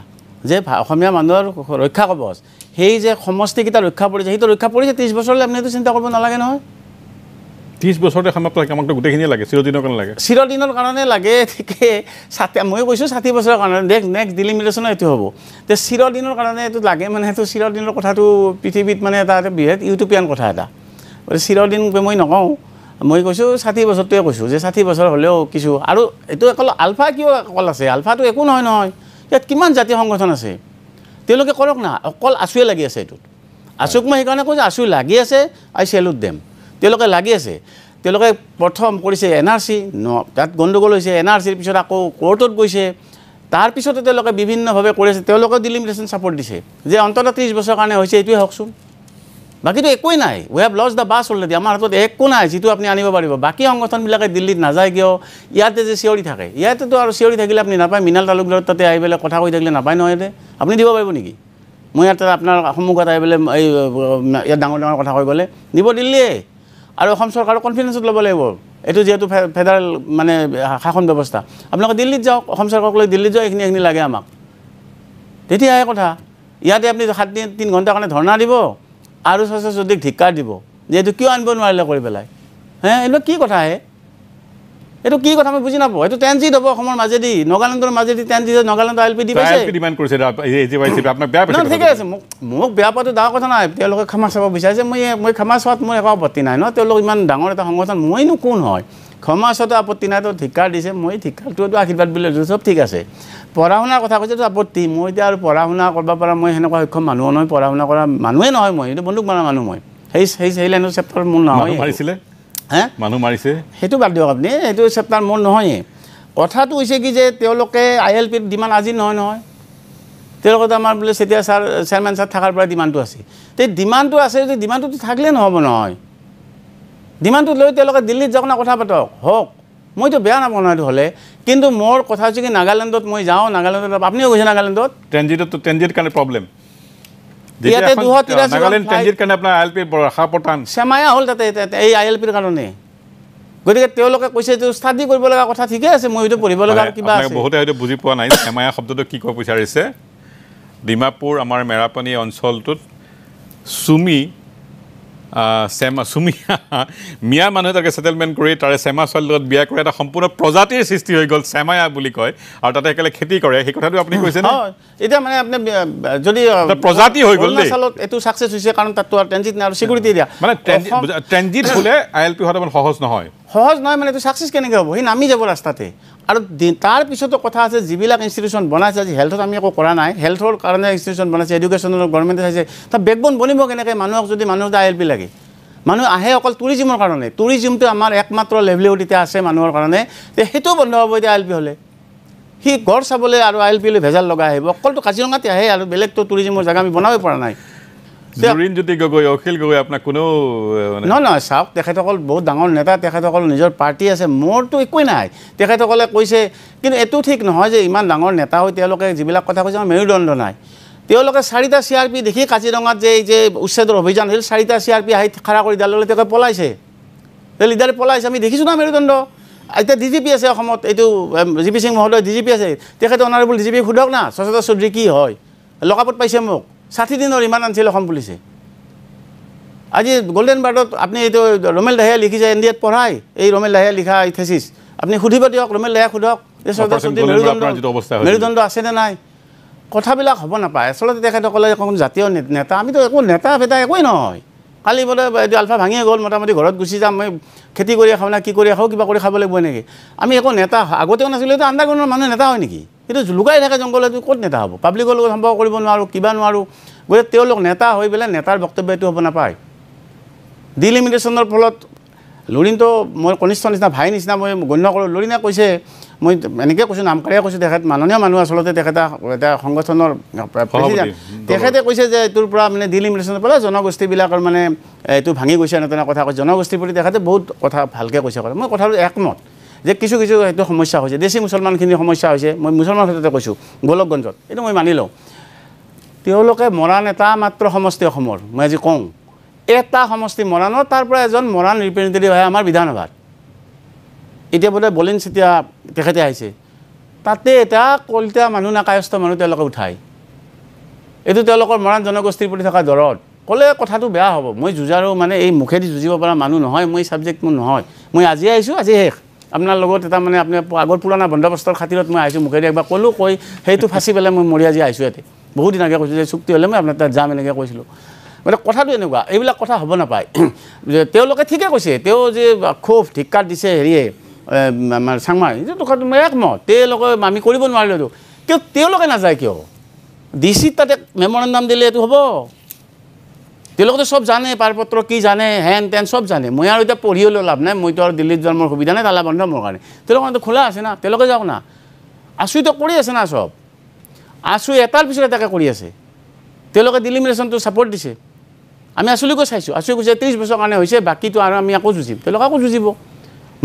যে অসমীয়া মানুহৰ ৰক্ষা কবচ সেই যে সমষ্টিকেইটা ৰক্ষা পৰিছে সেইটো ৰক্ষা পৰিছে 30 বছৰলৈ আপুনি এইটো চিন্তা কৰিব নালাগে নহয় 30 বছৰতে সমাপ্ত হয় আমাকতো গোটেইখিনিয়ে লাগে চিৰদিনৰ কাৰণে লাগে চিৰদিনৰ কাৰণে লাগে ঠিকে মই কৈছোঁ 60 বছৰৰ কাৰণে নেক্সট ডিলিমিটেশ্যনো এইটো হ'ব তে চিৰদিনৰ কাৰণে এইটো লাগে মানে সেইটো চিৰদিনৰ কথাটো পৃথিৱীত মানে এটা বৃহৎ ইউটোপিয়ান কথা এটা চিৰদিন মই নকওঁ মই কৈছোঁ 60 বছৰটোৱে কৈছোঁ যে 60 বছৰ হ'লেও কিছু আৰু এইটো অকল আলফা কিয় অকল আছে আলফাটো একো নহয় ইয়াত কিমান জাতীয় সংগঠন আছে তেওঁলোকে কৰক না অকল আছুৱে লাগি আছে এইটোত আছুক মই সেইকাৰণে কৈছোঁ আছু লাগি আছে আই চেলুট দেম তেওঁলোকে লাগি আছে তেওঁলোকে প্ৰথম কৰিছে NRC তাত গণ্ডগোল হৈছে NRCৰ পিছত আকৌ কোৰ্টত গৈছে তাৰপিছতে তেওঁলোকে বিভিন্নভাৱে কৰিছে তেওঁলোকে ডিলিমিটেশ্যন ছাপৰ্ট দিছে যে অন্ততঃ 30 বছৰৰ কাৰণে হৈছে এইটোৱে হওকচোন বাকীটো একোৱেই নাই we have lost the bus already আমাৰ হাতত একো নাই যিটো আপুনি আনিব পাৰিব বাকী সংগঠনবিলাকে দিল্লীত নাযায় কিয় ইয়াতে যে চিঞৰি থাকে ইয়াতেতো আৰু চিঞৰি থাকিলে আপুনি নাপায় মৃণাল তালুকদাৰৰ তাতে আহি পেলাই কথা কৈ থাকিলে নাপায় নহয় আপুনি দিব পাৰিব নেকি মই ইয়াতে আপোনাৰ সন্মুখত আহি পেলাই এই ইয়াত ডাঙৰ কথা কৈ গ'লে দিব দিল্লীয়ে আৰু অসম চৰকাৰৰ কনফিডেন্সত ল'ব লাগিব এইটো যেহেতু ফেডাৰেল মানে শাসন ব্যৱস্থা আপোনালোকে দিল্লীত যাওক অসম চৰকাৰক লৈ দিল্লীত যাওক এইখিনি লাগে আমাক তেতিয়াহে কথা ইয়াতে আপুনি 3 ঘণ্টাৰ কাৰণে ধৰ্ণা দিব আৰু যদি ধিক্কাৰ দিব যে এইটো কিয় আনিব নোৱাৰিলে কৰি পেলাই এইটো কি কথা এইটো কি কথা মই বুজি নাপাওঁ এইটো ট্ৰেনজিট হ'ব অসমৰ মাজেদি নগালেণ্ডৰ মাজেদি ট্ৰেনজিট নগালেণ্ডৰ ILP দি পাইছে ঠিকে আছে মোক বেয়া পোৱাটো ডাঙৰ কথা নাই তেওঁলোকে ক্ষমা চাব বিচাৰিছে মই ক্ষমা চোৱাত মোৰ একো আপত্তি নাই ন তেওঁলোক ইমান ডাঙৰ এটা সংগঠন মইনো কোন হয় ক্ষমা চোৱাটো আপত্তি নাই তো ধিক্কাৰ দিছে মই ধিক্কাৰটোতো আশীৰ্বাদ বুলি চব ঠিক আছে পঢ়া শুনাৰ কথা কৈছেতো আপত্তি মই এতিয়া আৰু পঢ়া শুনা কৰিব পৰা মই সেনেকুৱা সক্ষম মানুহ নহয় পঢ়া শুনা কৰা মানুহে নহয় মই এইটো বন্দুক মাৰা মানুহ মই সেই লাইনৰ চেপ্টাৰ মোৰ নহয় মাৰিছিলে মানুহ মাৰিছে সেইটো বাদ দিয়ক আপুনি এইটো চেপ্টাৰ মোৰ নহয়ে কথাটো হৈছে কি যে তেওঁলোকে ILPৰ ডিমাণ্ড আজি নহয় তেওঁলোকে আমাৰ বোলে চেতিয়া ছাৰ চেয়াৰমেন ছাৰ থকাৰ পৰা ডিমাণ্ডটো আছে তে ডিমাণ্ডটো আছে যদি ডিমাণ্ডটো থাকিলে নহ'ব নহয় ডিমাণ্ডটো লৈ তেওঁলোকে দিল্লীত যাওক না কথা পাতক হওক মইতো বেয়া নাপাওঁ নহয় হ'লে কিন্তু মোৰ কথা হৈছে কি নাগালেণ্ডত মই যাওঁ নাগালেণ্ডত আপুনিও গৈছে নাগালেণ্ডত ট্ৰেনজিট কাৰণে প্ৰব্লেম ইয়াতে 283 নাগালেণ্ড ট্ৰেনজিট কাৰণে আপোনাৰ ILP ৰখা পটান সেমায়া হ'ল তাতে এই ILPৰ কাৰণে গতিকে তেওঁলোকে কৈছে যে ষ্টাডি কৰিব লগা কথা ঠিকে আছে মই এইটো পঢ়িব লগা কিবা আছে বহুতে হয়তো বুজি পোৱা নাই সেমায়া শব্দটো কি ক'ব বিচাৰিছে ডিমাপুৰ আমাৰ মেৰাপানী অঞ্চলটোত চুমি মিয়া মানুহে তাকে সেটেলমেণ্ট কৰি তাৰে চেমা ছোৱালীৰ লগত বিয়া কৰি এটা সম্পূৰ্ণ প্ৰজাতিৰ সৃষ্টি হৈ গ'ল চেমায়া বুলি কয় আৰু তাতে একেলগে খেতি কৰে সেই কথাটো আপুনি কৈছে ন এতিয়া মানে আপুনি যদি প্ৰজাতি হৈ গ'ল এইটো ছাকচেছ হৈছে কাৰণ তাততো আৰু ট্ৰেনজিট নাই আৰু চিকিউৰিটি দিয়া মানে ট্ৰেনজিট হ'লে ILP হোৱাটো সহজ নহয় মানে এইটো ছাকচেছ কেনেকৈ হ'ব সি নামি যাব ৰাস্তাতে আৰু তাৰ পিছতো কথা আছে যিবিলাক ইনষ্টিটিউশ্যন বনাইছে আজি হেল্থত আমি একো কৰা নাই হেল্থৰ কাৰণে ইনষ্টিটিউশ্যন বনাইছে এডুকেশ্যনৰ গভৰ্ণমেণ্টে চাইছে তাৰ বেকবন বনিব কেনেকৈ মানুহক যদি মানুহক ILP লাগে মানুহ আহে অকল টুৰিজিমৰ কাৰণে টুৰিজিমটো আমাৰ একমাত্ৰ লেভলিহুড এতিয়া আছে মানুহৰ কাৰণে সেইটো বন্ধ হ'ব এতিয়া ILP হ'লে সি গড় চাবলৈ আৰু ILP লৈ ভেজাল লগাই আহিব অকলটো কাজিৰঙাতে আহে আৰু বেলেগতো টুৰিজিমৰ জেগা আমি বনাবই পৰা নাই জুৰিনজ্যোতি গগৈ অখিল গগৈ আপোনাক কোনো নহয় চাওক তেখেতসকল বহুত ডাঙৰ নেতা তেখেতসকল নিজৰ পাৰ্টি আছে মোৰতো একোৱেই নাই তেখেতসকলে কৈছে কিন্তু এইটো ঠিক নহয় যে ইমান ডাঙৰ নেতা হৈ তেওঁলোকে যিবিলাক কথা কৈছে আমাৰ মেৰুদণ্ড নাই তেওঁলোকে 4টা CRP দেখি কাজিৰঙাত যে এই যে উচ্ছেদৰ অভিযান হৈছিল 4টা CRP আহি খাৰা কৰি দিয়াৰ লগে তেওঁলোকে পলাইছে লিডাৰে পলাইছে আমি দেখিছোঁ না মেৰুদণ্ড এতিয়া DGP আছে অসমত এইটো GP সিং মহোদয় DGP আছে তেখেতে অনাৰেবল DGP সোধক না শশধৰ চৌধুৰী কি হয় লকাপত পাইছে মোক 60 দিনৰ ৰিমাণ্ড আনিছিল অসম পুলিচে আজি গোল্ডেন বাৰ্ডত আপুনি এইটো ৰমেল দাহিয়া লিখিছে NDAত পঢ়াই এই ৰমেল দাহিয়া লিখা এই থেচিছ আপুনি সুধিব দিয়ক ৰমেল দাহিয়া সোধক যে শশধৰ চৌধুৰী মেৰুদণ্ড আছে নে নাই কথাবিলাক হ'ব নাপায় আচলতে তেখেতসকলে এখন জাতীয় নেতা আমিতো একো নেতা ফেতা একোৱেই নহয় কালি বোলে এইটো আলফা ভাঙিয়ে গ'ল মোটামুটি ঘৰত গুচি যাম মই খেতি কৰি খাওঁ না কি কৰি খাওঁ কিবা কৰি খাব লাগিব নেকি আমি একো নেতা আগতেও নাছিলোঁ এইটো আণ্ডাৰগ্ৰাউণ্ডৰ মানুহ নেতা হয় নেকি এইটো লুকাই থাকে জংঘলত ক'ত নেতা হ'ব পাব্লিকৰ লগত সম্পৰ্ক কৰিব নোৱাৰোঁ কিবা নোৱাৰোঁ গতিকে তেওঁলোক নেতা হৈ পেলাই নেতাৰ বক্তব্য এইটো হ'ব নাপায় ডিলিমিটেশ্যনৰ ফলত লুৰিণটো মই কনিষ্ঠ নিচিনা ভাই নিচিনা মই গণ্য কৰোঁ লুৰিণে কৈছে মই এনেকৈ কৈছোঁ নামকাৰীয়ে কৈছোঁ তেখেত মাননীয় মানুহ আচলতে তেখেতে এটা সংগঠনৰ প্ৰেচিডেণ্ট তেখেতে কৈছে যে এইটোৰ পৰা মানে ডিলিমিটেশ্যনৰ পৰা জনগোষ্ঠীবিলাকৰ মানে এইটো ভাঙি গৈছে এনেধৰণৰ কথা কৈছে জনগোষ্ঠীৰ প্ৰতি তেখেতে বহুত কথা ভালকৈ কৈছে মই কথাটো একমত যে কিছু সেইটো সমস্যা হৈছে দেশী মুছলমানখিনিৰ সমস্যা হৈছে মই মুছলমান ক্ষেত্ৰতে কৈছোঁ গোলকগঞ্জত এইটো মই মানি লওঁ তেওঁলোকে মৰাণ এটা মাত্ৰ সমষ্টি অসমৰ মই আজি কওঁ এটা সমষ্টি মৰাণৰ তাৰ পৰা এজন মৰাণ ৰিপ্ৰেজেণ্টেটিভ হয় আমাৰ বিধানসভাত এতিয়া বোলে বলিন চেতিয়া তেখেতে আহিছে তাতে এটা কলিতা মানুহ না কায়স্থ মানুহ তেওঁলোকে উঠায় এইটো তেওঁলোকৰ মৰাণ জনগোষ্ঠীৰ প্ৰতি থকা দৰদ ক'লে কথাটো বেয়া হ'ব মই যুঁজাৰো মানে এই মুখেদি যুঁজিব পৰা মানুহ নহয় মই ছাবজেক্ট মোৰ নহয় মই আজি আহিছোঁ আজি শেষ আপোনাৰ লগত এটা মানে আপুনি আগৰ পুৰণা বন্দোবস্তৰ খাতিৰত মই আহিছোঁ মুখেদি একবাৰ ক'লোঁ কৈ সেইটো ফাঁচি পেলাই মই মৰি আজি আহিছোঁ ইয়াতে বহুত দিন আগে কৈছোঁ যে চুক্তি হ'লে মই আপোনাৰ তাত যাম এনেকৈ কৈছিলোঁ মানে কথাটো এনেকুৱা এইবিলাক কথা হ'ব নাপায় তেওঁলোকে ঠিকে কৈছে তেওঁ যে খুব ধিক্কাৰ দিছে হেৰিয়ে আমাৰ চাংমাই এইটো কথাটো মই একমত তেওঁলোকে আমি কৰিব নোৱাৰিলোঁ কিয় তেওঁলোকে নাযায় কিয় DCত তাতে মেমৰেণ্ডাম দিলে এইটো হ'ব তেওঁলোকেতো চব জানে পাৰপত্ৰ কি জানে হেন তেন চব জানে মই আৰু এতিয়া পঢ়িবলৈ লাভ নাই মইতো আৰু দিল্লীত যোৱাৰ মোৰ সুবিধা নাই তালা বন্ধ মোৰ কাৰণে তেওঁলোকে খোলা আছে না তেওঁলোকে যাওক না আছুতো কৰি আছে না চব আছু এটাৰ পিছত এটাকে কৰি আছে তেওঁলোকে ডিলিমিটেশ্যনটো ছাপৰ্ট দিছে আমি আছুলৈকে চাইছোঁ আছুৱে কৈছে 30 বছৰ কাৰণে হৈছে বাকীটো আৰু আমি আকৌ যুঁজিম তেওঁলোকে আকৌ যুঁজিব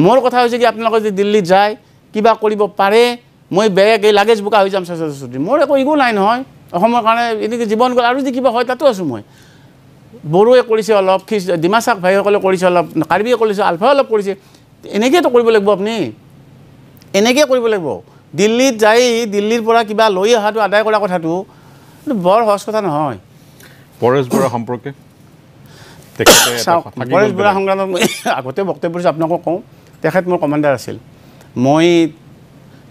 মোৰ কথা হৈছে কি আপোনালোকে যদি দিল্লীত যায় কিবা কৰিব পাৰে মই বেগ এই লাগেজ বোকা হৈ যাম চৌধুৰী মোৰ একো ইগো নাই নহয় অসমৰ কাৰণে এনেকৈ জীৱন গ'ল আৰু যদি কিবা হয় তাতো আছোঁ মই বড়োৱে কৰিছে অলপ ডিমাচাক ভাইসকলে কৰিছে অলপ কাৰ্বিয়ে কৰিছে আলফাই অলপ কৰিছে এনেকৈতো কৰিব লাগিব আপুনি এনেকৈ কৰিব লাগিব দিল্লীত যাই দিল্লীৰ পৰা কিবা লৈ অহাটো আদায় কৰা কথাটো বৰ সহজ কথা নহয় পৰেশ বৰা সম্পৰ্কে পৰেশ বৰা সংগ্ৰামত মই আগতে বক্তব্য দিছোঁ আপোনালোকক কওঁ তেখেত মোৰ কমাণ্ডাৰ আছিল মই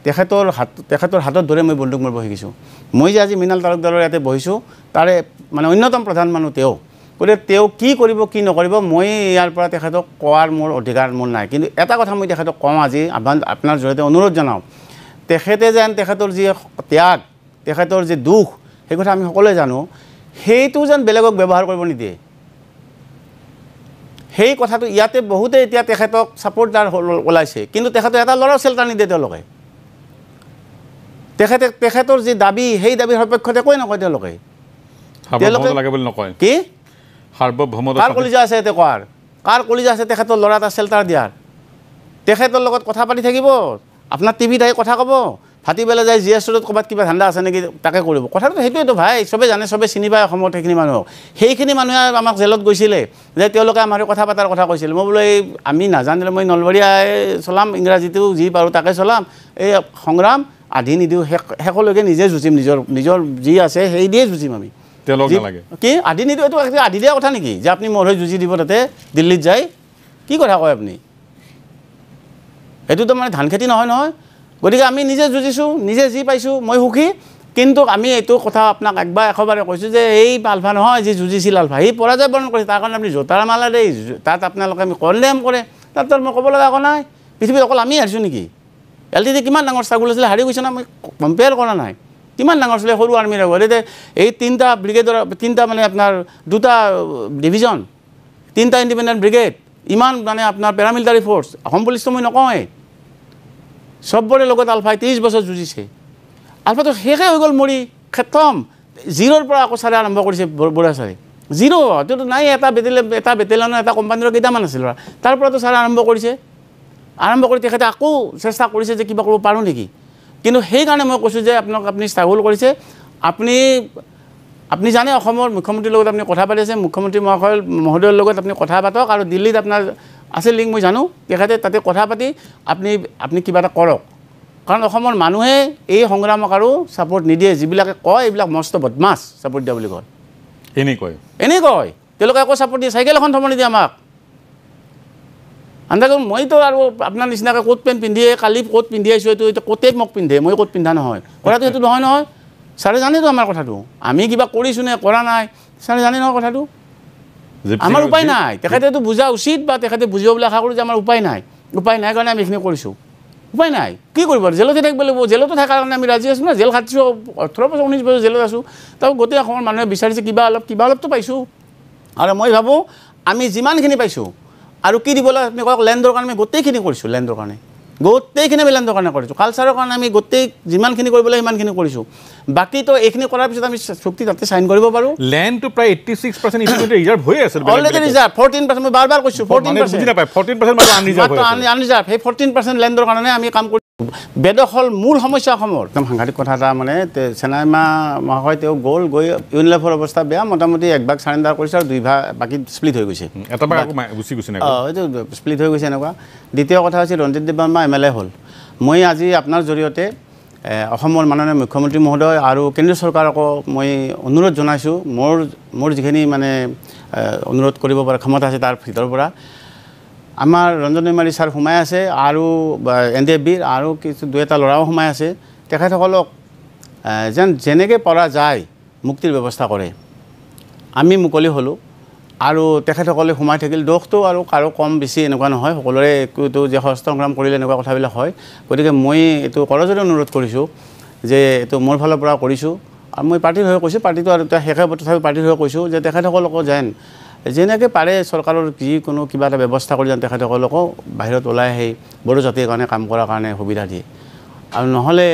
তেখেতৰ হাতত ধৰে মই বন্দুক মাৰিব শিকিছোঁ মই যে আজি মৃণাল তালুকদাৰৰ ইয়াতে বহিছোঁ তাৰে মানে অন্যতম প্ৰধান মানুহ তেওঁ গতিকে তেওঁ কি কৰিব কি নকৰিব মই ইয়াৰ পৰা তেখেতক কোৱাৰ মোৰ অধিকাৰ মোৰ নাই কিন্তু এটা কথা মই তেখেতক কওঁ আজি আপোনাৰ জৰিয়তে অনুৰোধ জনাওঁ তেখেতে যেন তেখেতৰ যি ত্যাগ তেখেতৰ যি দুখ সেই কথা আমি সকলোৱে জানো সেইটো যেন বেলেগক ব্যৱহাৰ কৰিব নিদিয়ে সেই কথাটো ইয়াতে বহুতে এতিয়া তেখেতক ছাপৰ্টাৰ ওলাইছে কিন্তু তেখেতে এটা ল'ৰাও চেল্টাৰ নিদিয়ে তেওঁলোকে তেখেতৰ যি দাবী সেই দাবীৰ সপক্ষতে একোৱে নকয় তেওঁলোকে কি কাৰ কলিজা আছে এতিয়া কোৱাৰ কাৰ কলিজা আছে তেখেতৰ ল'ৰা এটা চেল্টাৰ দিয়াৰ তেখেতৰ লগত কথা পাতি থাকিব আপোনাৰ টিভিত আহি কথা ক'ব ভাটিবেলা যায় GS-ত ক'ৰবাত কিবা ধান্দা আছে নেকি তাকে কৰিব কথাটো সেইটোৱেতো ভাই চবে জানে চবে চিনি পায় অসমত সেইখিনি মানুহক সেইখিনি মানুহে আমাক জেলত গৈছিলে যে তেওঁলোকে আমাৰ কথা পতাৰ কথা কৈছিল মই বোলো এই আমি নাজানিলে মই নলবৰীয়াই চলাম ইংৰাজীটো যি পাৰোঁ তাকে চলাম এই সংগ্ৰাম আধি নিদিওঁ শেষলৈকে নিজে যুঁজিম নিজৰ যি আছে সেই দিয়ে যুঁজিম আমি কি আধি নিদিওঁ এইটো আধি দিয়া কথা নেকি যে আপুনি মোৰ হৈ যুঁজি দিব তাতে দিল্লীত যায় কি কথা কয় আপুনি এইটোতো মানে ধান খেতি নহয় নহয় গতিকে আমি নিজে যুঁজিছোঁ নিজে যি পাইছোঁ মই সুখী কিন্তু আমি এইটো কথা আপোনাক একবাৰ এশবাৰে কৈছোঁ যে এই আলফা নহয় যি যুঁজিছিল আলফা সি পৰাজয় বৰণ কৰিছে তাৰ কাৰণে আপুনি জোতাৰ মালা দেই তাত আপোনালোকে আমি কণ্ডেম কৰে তাত মই ক'ব লগা একো নাই পৃথিৱীত অকল আমি হাৰিছোঁ নেকি LTT কিমান ডাঙৰ ষ্ট্ৰাগল আছিলে হাৰি গৈছে না মই কম্পেয়াৰ কৰা নাই কিমান ডাঙৰ আছিলে সৰু আৰ্মিৰ আগতে এই 3টা ব্ৰিগেডৰ 3টা মানে আপোনাৰ 2টা ডিভিজন 3টা ইণ্ডিপেণ্ডেণ্ট ব্ৰিগেড ইমান মানে আপোনাৰ পেৰামিলিটাৰী ফ'ৰ্চ অসম পুলিচটো মই নকওঁৱেই চবৰে লগত আলফাই 30 বছৰ যুঁজিছে আলফাটো শেষে হৈ গ'ল মৰি খতম জিৰ'ৰ পৰা আকৌ চাৰে আৰম্ভ কৰিছে বৰা চাৰে জিৰ' এইটোতো নাই এটা বেটেলিয়নৰ এটা কোম্পানীৰ কেইটামান আছিল তাৰ পৰাতো চাৰে আৰম্ভ কৰি তেখেতে আকৌ চেষ্টা কৰিছে যে কিবা কৰিব পাৰোঁ নেকি কিন্তু সেইকাৰণে মই কৈছোঁ যে আপুনি ষ্ট্ৰাগল কৰিছে আপুনি জানে অসমৰ মুখ্যমন্ত্ৰীৰ লগত আপুনি কথা পাতি আছে মুখ্যমন্ত্ৰী মহোদয়ৰ লগত আপুনি কথা পাতক আৰু দিল্লীত আপোনাৰ আছে লিংক মই জানো তেখেতে তাতে কথা পাতি আপুনি কিবা এটা কৰক কাৰণ অসমৰ মানুহে এই সংগ্ৰামক আৰু ছাপোৰ্ট নিদিয়ে যিবিলাকে কয় এইবিলাক মস্ত বদমাছ ছাপোৰ্ট দিয়া বুলি কয় এনেই কয় তেওঁলোকে একো ছাপোৰ্ট দিয়ে চাইকেল এখন থ'ব নিদিয়ে আমাক আন্দাজ মইতো আৰু আপোনাৰ নিচিনাকৈ কোট পেণ্ট পিন্ধিয়ে কালি কোট পিন্ধি আহিছোঁ এইটো কোটেই মোক পিন্ধে মই কোট পিন্ধা নহয় কথাটো সেইটো নহয় ছাৰে জানেতো আমাৰ কথাটো আমি কিবা কৰিছোঁ নে কৰা নাই ছাৰে জানে নহয় কথাটো আমাৰ উপায় নাই তেখেতেতো বুজা উচিত বা তেখেতে বুজিব বুলি আশা কৰোঁ যে আমাৰ উপায় নাই কাৰণে আমি এইখিনি কৰিছোঁ উপায় নাই কি কৰিব জেলতে থাকিব লাগিব জেলতো থকাৰ কাৰণে আমি ৰাজি আছোঁ না জেল খাটিছোঁ 18 বছৰ 19 বছৰ জেলত আছোঁ তাৰ গোটেই অসমৰ মানুহে বিচাৰিছে কিবা অলপতো পাইছোঁ আৰু মই ভাবোঁ আমি যিমানখিনি পাইছোঁ আৰু কি দিবলৈ আপুনি কওক লেণ্ডৰ কাৰণে আমি গোটেইখিনি কৰিছোঁ লেণ্ডৰ কাৰণে আমি লেণ্ডৰ কাৰণে কৰিছোঁ কালচাৰৰ কাৰণে আমি গোটেই যিমানখিনি কৰিব লাগে সিমানখিনি কৰিছোঁ বাকীতো এইখিনি কৰাৰ পিছত আমি চুক্তি তাতে চাইন কৰিব পাৰোঁ লেণ্ডটো প্ৰায় 86% ইতিমধ্যে ৰিজাৰ্ভ হৈ আছে অলৰেডি ৰিজাৰ্ভ 14% মই বাৰ কৈছোঁ 14% আনৰিজাৰ্ভ সেই 14% লেণ্ডৰ কাৰণে আমি কাম কৰিছোঁ বেদখল মূল সমস্যা অসমৰ একদম সাংঘাতিক কথা এটা মানে চেনাইমা মহাশয় তেওঁ গৈ ULFৰ অৱস্থা বেয়া মোটামুটি 1 ভাগ চাৰেণ্ডাৰ কৰিছে আৰু 2 ভাগ বাকী স্প্লিট হৈ গৈছে এটা ভাগ আকৌ গুচি গৈছে এইটো স্প্লিট হৈ গৈছে এনেকুৱা দ্বিতীয় কথা হৈছে ৰঞ্জিত দেৱবৰ্মা MLA হ'ল মই আজি আপোনাৰ জৰিয়তে অসমৰ মাননীয় মুখ্যমন্ত্ৰী মহোদয় আৰু কেন্দ্ৰীয় চৰকাৰকো মই অনুৰোধ জনাইছোঁ মোৰ যিখিনি মানে অনুৰোধ কৰিব পৰা ক্ষমতা আছে তাৰ ভিতৰৰ পৰা আমাৰ ৰঞ্জন মেমাৰী ছাৰ সোমাই আছে আৰু Ndfb আৰু কিছু 2-এটা ল'ৰাও সোমাই আছে তেখেতসকলক যেনেকৈ পৰা যায় মুক্তিৰ ব্যৱস্থা কৰে আমি মুকলি হ'লোঁ আৰু তেখেতসকলে সোমাই থাকিল দোষটো আৰু কাৰো কম বেছি এনেকুৱা নহয় সকলোৰে একোটো যে হস্তংগ্ৰাম কৰিলে এনেকুৱা কথাবিলাক হয় গতিকে মই এইটো কৰজোৰে অনুৰোধ কৰিছোঁ যে এইটো মোৰ ফালৰ পৰা কৰিছোঁ আৰু মই পাৰ্টিৰ হৈ কৈছোঁ পাৰ্টিটো আৰু শেষে তথাপি পাৰ্টিৰ হৈ কৈছোঁ যে তেখেতসকলকো যেনেকৈ পাৰে চৰকাৰৰ যিকোনো কিবা এটা ব্যৱস্থা কৰি যেন তেখেতসকলকো বাহিৰত ওলাই আহি বড়ো জাতিৰ কাৰণে কাম কৰাৰ কাৰণে সুবিধা দিয়ে আৰু নহ'লে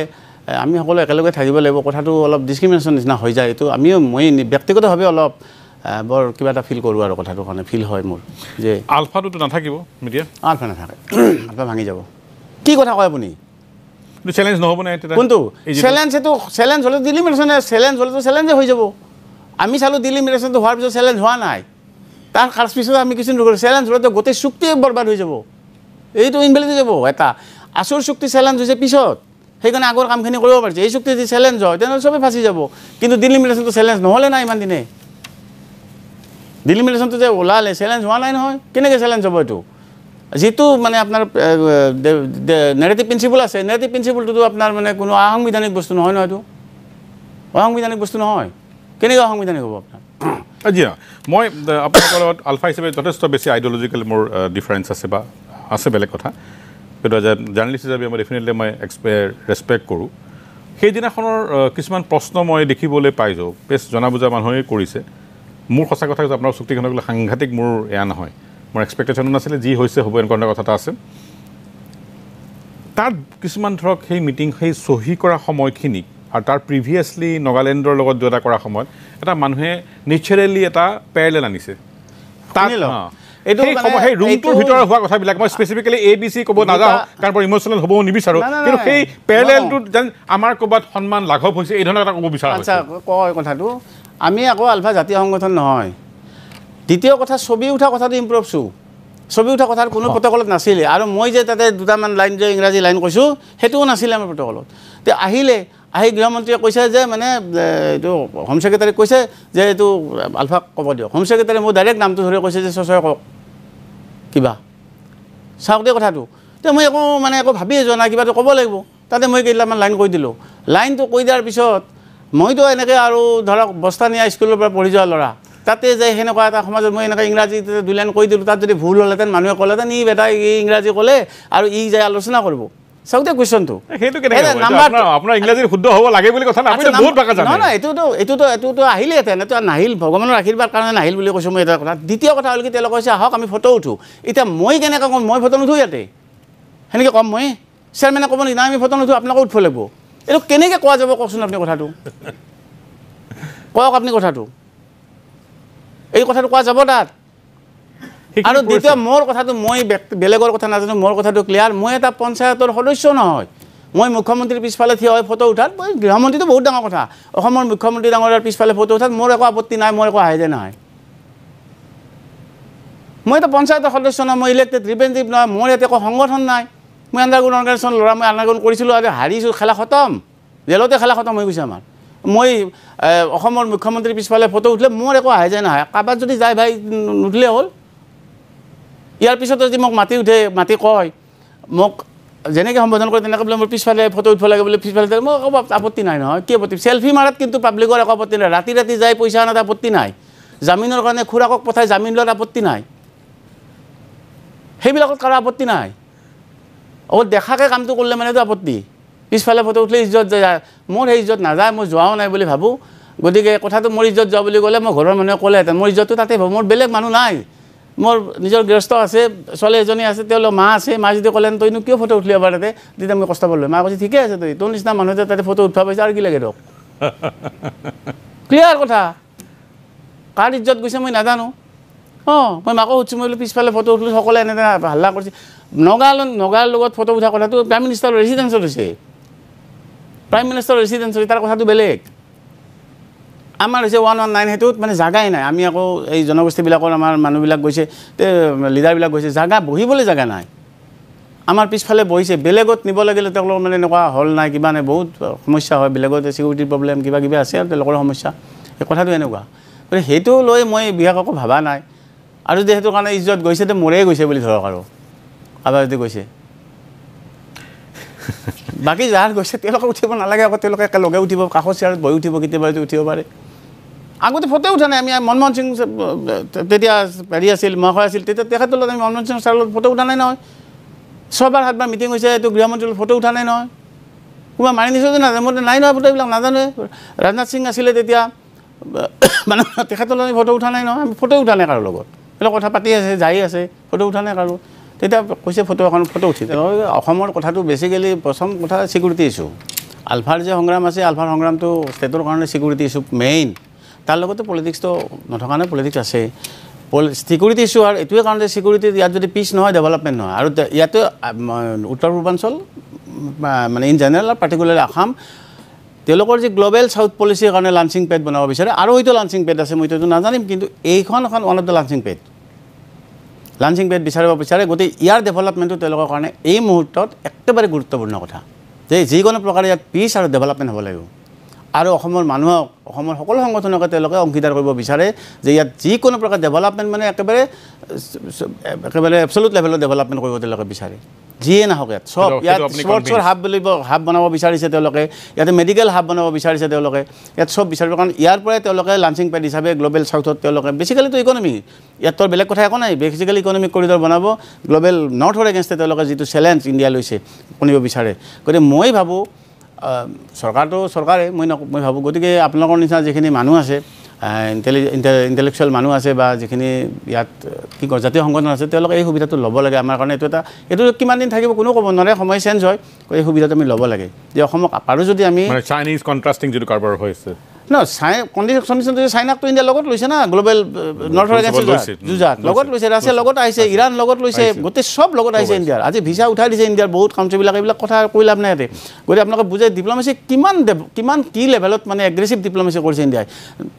আমি সকলো একেলগে থাকিব লাগিব কথাটো অলপ ডিছক্ৰিমিনেশ্যন নিচিনা হৈ যায় এইটো মই ব্যক্তিগতভাৱে অলপ বৰ কিবা এটা ফিল কৰোঁ আৰু কথাটোৰ কাৰণে ফিল হয় মোৰ যে আলফাটোতো নাথাকিব মিডিয়া আলফা নাথাকে আলফা ভাঙি যাব কি কথা কয় আপুনি চেলেঞ্জ নহ'ব নাই কোনটো চেলেঞ্জ হ'লে দিল্লী মিৰেশ্যনে চেলেঞ্জে হৈ যাব আমি চালোঁ দিল্লী মিৰেশ্যনটো হোৱাৰ পিছত চেলেঞ্জ হোৱা নাই তাৰ পিছত আমি কিছু নকৰোঁ চেলেঞ্জ হ'লেতো গোটেই চুক্তিয়ে বৰবাদ হৈ যাব এইটো ইনভেলিড হৈ যাব এটা আচল চুক্তি চেলেঞ্জ হৈছে পিছত সেইকাৰণে আগৰ কামখিনি কৰিব পাৰিছে এই চুক্তি যদি চেলেঞ্জ হয় তেনেহ'লে চবেই ফাঁচি যাব কিন্তু দিল্লী মিৰেশ্যনটো চেলেঞ্জ নহ'লে নাই ইমান দিনে দিল্লী মিৰেশ্যনটো যে ওলালে চেলেঞ্জ হোৱা নাই নহয় কেনেকৈ চেলেঞ্জ হ'ব এইটো যিটো মানে আপোনাৰ নেৰেটিভ প্ৰিন্সিপল আছে নেৰেটিভ প্ৰিন্সিপলটোতো আপোনাৰ মানে কোনো অসাংবিধানিক বস্তু নহয় এইটো অসাংবিধানিক বস্তু নহয় কেনেকৈ অসাংবিধানিক হ'ব আপোনাৰ আজি মই আপোনালোকৰ লগত আলফা হিচাপে যথেষ্ট বেছি আইডিঅলজিকেল মোৰ ডিফাৰেঞ্চ আছে বা আছে বেলেগ কথা কিন্তু এজ এ জাৰ্নেলিষ্ট হিচাপে মই ডেফিনেটলি মই ৰেচপেক্ট কৰোঁ সেইদিনাখনৰ কিছুমান প্ৰশ্ন মই দেখিবলৈ পাইছোঁ বেছ জনা বুজা মানুহে কৰিছে মোৰ সঁচা কথা কৈছোঁ আপোনাৰ চুক্তিখনক লৈ সাংঘাতিক মোৰ এয়া নহয় মোৰ এক্সপেক্টেশ্যনো নাছিলে যি হৈছে হ'ব এনেকুৱা কথা এটা আছে তাত কিছুমান ধৰক সেই মিটিং সেই চহী কৰা সময়খিনিক আৰু তাৰ প্ৰিভিয়াছলি নাগালেণ্ডৰ লগত এটা কৰা সময়ত এটা মানুহে নেচাৰেলি এটা পেৰেলেল আনিছে তাত এইটো সেই ৰুমটোৰ ভিতৰত হোৱা কথাবিলাক মই স্পেচিফিকেলি ABC ক'ব নাযাওঁ কাৰণ বৰ ইম'চনেল হ'ব নিবিচাৰোঁ কিন্তু সেই পেৰেলেলটোত যেন আমাৰ ক'ৰবাত সন্মান লাঘৱ হৈছে এই ধৰণৰ এটা ক'ব বিচাৰোঁ আচ্ছা কয় কথাটো আমি আকৌ আলফা জাতীয় সংগঠন নহয় দ্বিতীয় কথা ছবি উঠা কথাটো ইম্প্ৰুভছোঁ ছবি উঠা কথাৰ কোনো প্ৰট'কলত নাছিলে আৰু মই যে তাতে দুটামান লাইন যে ইংৰাজী লাইন কৈছোঁ সেইটোও নাছিলে আমাৰ প্ৰট'কলত তে আহি গৃহমন্ত্ৰীয়ে কৈছে যে মানে এইটো হোম ছেক্ৰেটাৰীক কৈছে যে এইটো আলফাক ক'ব দিয়ক হোম ছেক্ৰেটাৰীয়ে মোৰ ডাইৰেক্ট নামটো ধৰি কৈছে যে চচয় কওক কিবা চাওক দেই কথাটো তে মই একো ভাবিয়ে যোৱা নাই কিবাটো ক'ব লাগিব তাতে মই কেইটামান লাইন কৈ দিলোঁ লাইনটো কৈ দিয়াৰ পিছত মইতো এনেকৈ আৰু ধৰক বস্তানীয়া স্কুলৰ পৰা পঢ়ি যোৱা ল'ৰা তাতে যে সেনেকুৱা এটা সমাজত মই এনেকৈ ইংৰাজী 2 লাইন কৈ দিলোঁ তাত যদি ভুল হ'লহেঁতেন মানুহে ক'লেহেঁতেন ই বেটা ই ইংৰাজী ক'লে আৰু ই যায় আলোচনা কৰিব চাওঁতে কুৱেশ্যনটো সেইটো আপোনাৰ ইংৰাজীৰ শুদ্ধ হ'ব লাগে বুলি কথা নাই বহুত ভাষা জানে নহয় এইটোতো আহিলেহেঁতেন এইটো নাহিল ভগৱানৰ আশীৰ্বাদ কাৰণে নাহিল বুলি কৈছোঁ মই এটা কথা দ্বিতীয় কথা হ'ল কি তেওঁলোকে কৈছে আহক আমি ফটো উঠোঁ এতিয়া মই কেনেকৈ ক'ম মই ফটো নুঠোঁ ইয়াতে সেনেকৈ ক'ম মই চেয়াৰমেনে ক'ব নেকি নাই আমি ফটো নুঠোঁ আপোনালোকে উঠিব লাগিব এইটো কেনেকৈ কোৱা যাব কওকচোন আপুনি কথাটো কওক আপুনি কথাটো এই কথাটো কোৱা যাব তাত আৰু দ্বিতীয় মোৰ কথাটো মই বেলেগৰ কথা নাজানো মোৰ কথাটো ক্লিয়াৰ মই এটা পঞ্চায়তৰ সদস্য নহয় মই মুখ্যমন্ত্ৰীৰ পিছফালে থিয় হৈ ফটো উঠাত মই গৃহমন্ত্ৰীটো বহুত ডাঙৰ কথা অসমৰ মুখ্যমন্ত্ৰী ডাঙৰৰ পিছফালে ফটো উঠাত মোৰ একো আপত্তি নাই মোৰ একো আহে নাই মই এটা পঞ্চায়তৰ সদস্য নহয় মই ইলেক্টেড ৰিপ্ৰেজেণ্টেটিভ নহয় মোৰ ইয়াতে একো সংগঠন নাই মই আণ্ডাৰগ্ৰাউণ্ড অৰ্গেনাইজেশ্যন ল'ৰা মই আণ্ডাৰগ্ৰাউণ্ড কৰিছিলোঁ আৰু হাৰিছোঁ খেলা খতম জেলতে খেলা খতম হৈ গৈছে আমাৰ মই অসমৰ মুখ্যমন্ত্ৰীৰ পিছফালে ফটো উঠিলে মোৰ একো আহে যায় নাহে কাৰোবাৰ যদি যায় ভাই নুঠিলে হ'ল ইয়াৰ পিছত যদি মোক মাতি কয় মোক যেনেকৈ সম্বোধন কৰে তেনেকৈ বোলে মোৰ পিছফালে ফটো উঠিব লাগে বুলি পিছফালে মোৰ একো আপত্তি নাই নহয় কি আপত্তি চেল্ফি মাৰাত কিন্তু পাব্লিকৰ একো আপত্তি নাই ৰাতি যাই পইচা আনাত আপত্তি নাই জামিনৰ কাৰণে খুৰাকক পঠাই জামিন লোৱাত আপত্তি নাই সেইবিলাকত কাৰো আপত্তি নাই অকল দেখাকৈ কামটো কৰিলে মানেতো আপত্তি পিছফালে ফটো উঠিলে ইজ্জত যায় মোৰ সেই ইজ্জত নাযায় মই যোৱাও নাই বুলি ভাবোঁ গতিকে কথাটো মোৰ ইজ্জত যোৱা বুলি ক'লে মই ঘৰৰ মানুহে ক'লেহেঁতেন মোৰ ইজ্জতটো তাতে ভাবোঁ মোৰ বেলেগ মানুহ নাই মোৰ নিজৰ গৃহস্থ আছে ছোৱালী এজনী আছে তেওঁলোকৰ মা আছে মা যদি ক'লেন তইনো কিয় ফটো উঠলি এবাৰ তাতে তেতিয়া মই কষ্ট পালোঁ মা কৈছে ঠিকে আছে তই তোৰ নিচিনা মানুহে তাতে ফটো উঠিব পাইছে আৰু কি লাগে তোক ক্লিয়াৰ কথা কাৰ ইজ্জত গৈছে মই নাজানো মই মাকো সুধিছোঁ মই বোলো পিছফালে ফটো উঠিলোঁ সকলোৱে এনেকৈ হাল্লা কৰিছে নগাৰ লগত ফটো উঠা কথাটো প্ৰাইম মিনিষ্টাৰৰ ৰেচিডেঞ্চত হৈছে প্ৰাইম মিনিষ্টাৰৰ ৰেচিডেঞ্চত তাৰ কথাটো বেলেগ আমাৰ হৈছে 119 সেইটোত মানে জাগাই নাই আমি আকৌ এই জনগোষ্ঠীবিলাকৰ আমাৰ মানুহবিলাক গৈছে লিডাৰবিলাক গৈছে জাগা বহিবলৈ জাগা নাই আমাৰ পিছফালে বহিছে বেলেগত নিব লাগিলে তেওঁলোকৰ মানে এনেকুৱা হল নাই কিবা নাই বহুত সমস্যা হয় বেলেগত চিকিউৰিটিৰ প্ৰব্লেম কিবা কিবি আছে আৰু তেওঁলোকৰ সমস্যা এই কথাটো এনেকুৱা গতিকে সেইটো লৈ মই বিশেষ একো ভবা নাই আৰু যে সেইটো কাৰণে ইজ্জত গৈছে তো মোৰেই গৈছে বুলি ধৰক আৰু কাৰোবাৰ যদি গৈছে বাকী যাৰ গৈছে তেওঁলোকে উঠিব নালাগে আকৌ তেওঁলোকে একেলগে উঠিব কাষৰ চেয়াৰত বহি উঠিব কেতিয়াবা যদি উঠিব পাৰে আগতে ফটো উঠা নাই আমি মনমোহন সিং তেতিয়া হেৰি আছিল মহাশয় আছিল তেতিয়া তেখেতৰ লগত আমি মনমোহন সিং ছাৰৰ লগত ফটো উঠা নাই নহয় 6বাৰ 7বাৰ মিটিং হৈছে এইটো গৃহমন্ত্ৰীৰ ফটো উঠা নাই নহয় কোনোবা মাৰি নিছোঁ যে নাজানো মোৰ নাই নহয় ফটো এইবিলাক নাজানোৱে ৰাজনাথ সিং আছিলে তেতিয়া মানে তেখেতৰ লগত ফটো উঠা নাই নহয় আমি ফটো উঠা নাই কাৰো লগত এইবিলাক কথা পাতি আছে যাই আছে ফটো উঠা নাই কাৰো তেতিয়া কৈছে ফটো এখন ফটো উঠি অসমৰ কথাটো বেছিকেলি প্ৰথম কথা ছিকিউৰিটি ইছ্যু আলফাৰ যে সংগ্ৰাম আছে আলফাৰ সংগ্ৰামটো ষ্টেটৰ কাৰণে ছিকিউৰিটি ইছ্যু মেইন তাৰ লগতে পলিটিক্সটো নথকা নাই পলিটিক্স আছে ছিকিউৰিটি ইছ্যু আৰু এইটোৱে কাৰণ যে ছিকিউৰিটি ইয়াত যদি পিছ নহয় ডেভেলপমেণ্ট নহয় আৰু ইয়াতে উত্তৰ পূৰ্বাঞ্চল মানে ইন জেনেৰেল আৰু পাৰ্টিকুলাৰলি আসাম তেওঁলোকৰ যি গ্ল'বেল ছাউথ পলিচিৰ কাৰণে লাঞ্চিং পেড বনাব বিচাৰে আৰু হয়তো লাঞ্চিং পেড আছে মই এইটো নাজানিম কিন্তু এইখন এখন one of the launching pad বিচাৰিব বিচাৰে গতিকে ইয়াৰ ডেভেলপমেণ্টটো তেওঁলোকৰ কাৰণে এই মুহূৰ্তত একেবাৰে গুৰুত্বপূৰ্ণ কথা যে যিকোনো প্ৰকাৰে ইয়াত পিছ আৰু ডেভেলপমেণ্ট হ'ব লাগিব আৰু অসমৰ মানুহক অসমৰ সকলো সংগঠনকে তেওঁলোকে অংশীদাৰ কৰিব বিচাৰে যে ইয়াত যিকোনো প্ৰকাৰ ডেভেলপমেণ্ট মানে একেবাৰে এবছলুট লেভেলত ডেভেলপমেণ্ট কৰিব তেওঁলোকে বিচাৰে যিয়ে নাহক ইয়াত চব ইয়াত স্পৰ্টছৰ হাব বনাব বিচাৰিছে তেওঁলোকে ইয়াতে মেডিকেল হাব বনাব বিচাৰিছে তেওঁলোকে ইয়াত চব বিচাৰিব কাৰণ ইয়াৰ পৰাই তেওঁলোকে লাঞ্চিং পেড হিচাপে গ্ল'বেল ছাউথত তেওঁলোকে বেছিকেলিতো ইকনমি ইয়াত বেলেগ কথা একো নাই বেছিকেলি ইকনমিক কৰিডৰ বনাব গ্ল'বেল নৰ্থৰ এগেইনষ্টে তেওঁলোকে যিটো চেলেঞ্জ ইণ্ডিয়া লৈছে শুনিব বিচাৰে গতিকে মই ভাবোঁ চৰকাৰটো চৰকাৰে মই ভাবোঁ গতিকে আপোনালোকৰ নিচিনা যিখিনি মানুহ আছে ইণ্টেলেকচুৱেল মানুহ আছে বা যিখিনি ইয়াত কি কয় জাতীয় সংগঠন আছে তেওঁলোকে এই সুবিধাটো ল'ব লাগে আমাৰ কাৰণে এইটো কিমান দিন থাকিব কোনো ক'ব নোৱাৰে সময় চেঞ্জ হয় এই সুবিধাটো আমি ল'ব লাগে যে অসমক আৰু যদি আমি চাইনিজ কণ্ট্ৰাষ্টিং যিটো কাৰবাৰ হৈছে কণ্ডিশ্যন চাইনাকতো ইণ্ডিয়াৰ লগত লৈছে না গ্ল'বেল নৰ্থৰ এগেইনষ্ট যুঁজাত লগত লৈছে ৰাছিয়াৰ লগত আহিছে ইৰাণ লগত লৈছে গোটেই চব লগত আহিছে ইণ্ডিয়াৰ আজি ভিছা উঠাই দিছে ইণ্ডিয়াৰ বহুত কাউণ্ট্ৰিবিলাক এইবিলাক কথা কৈ লাভ নাই ইয়াতে গতিকে আপোনালোকে বুজে ডিপ্ল'মেচি কিমান কি লেভেলত মানে এগ্ৰেছিভ ডিপ্ল'মেচি কৰিছে ইণ্ডিয়াই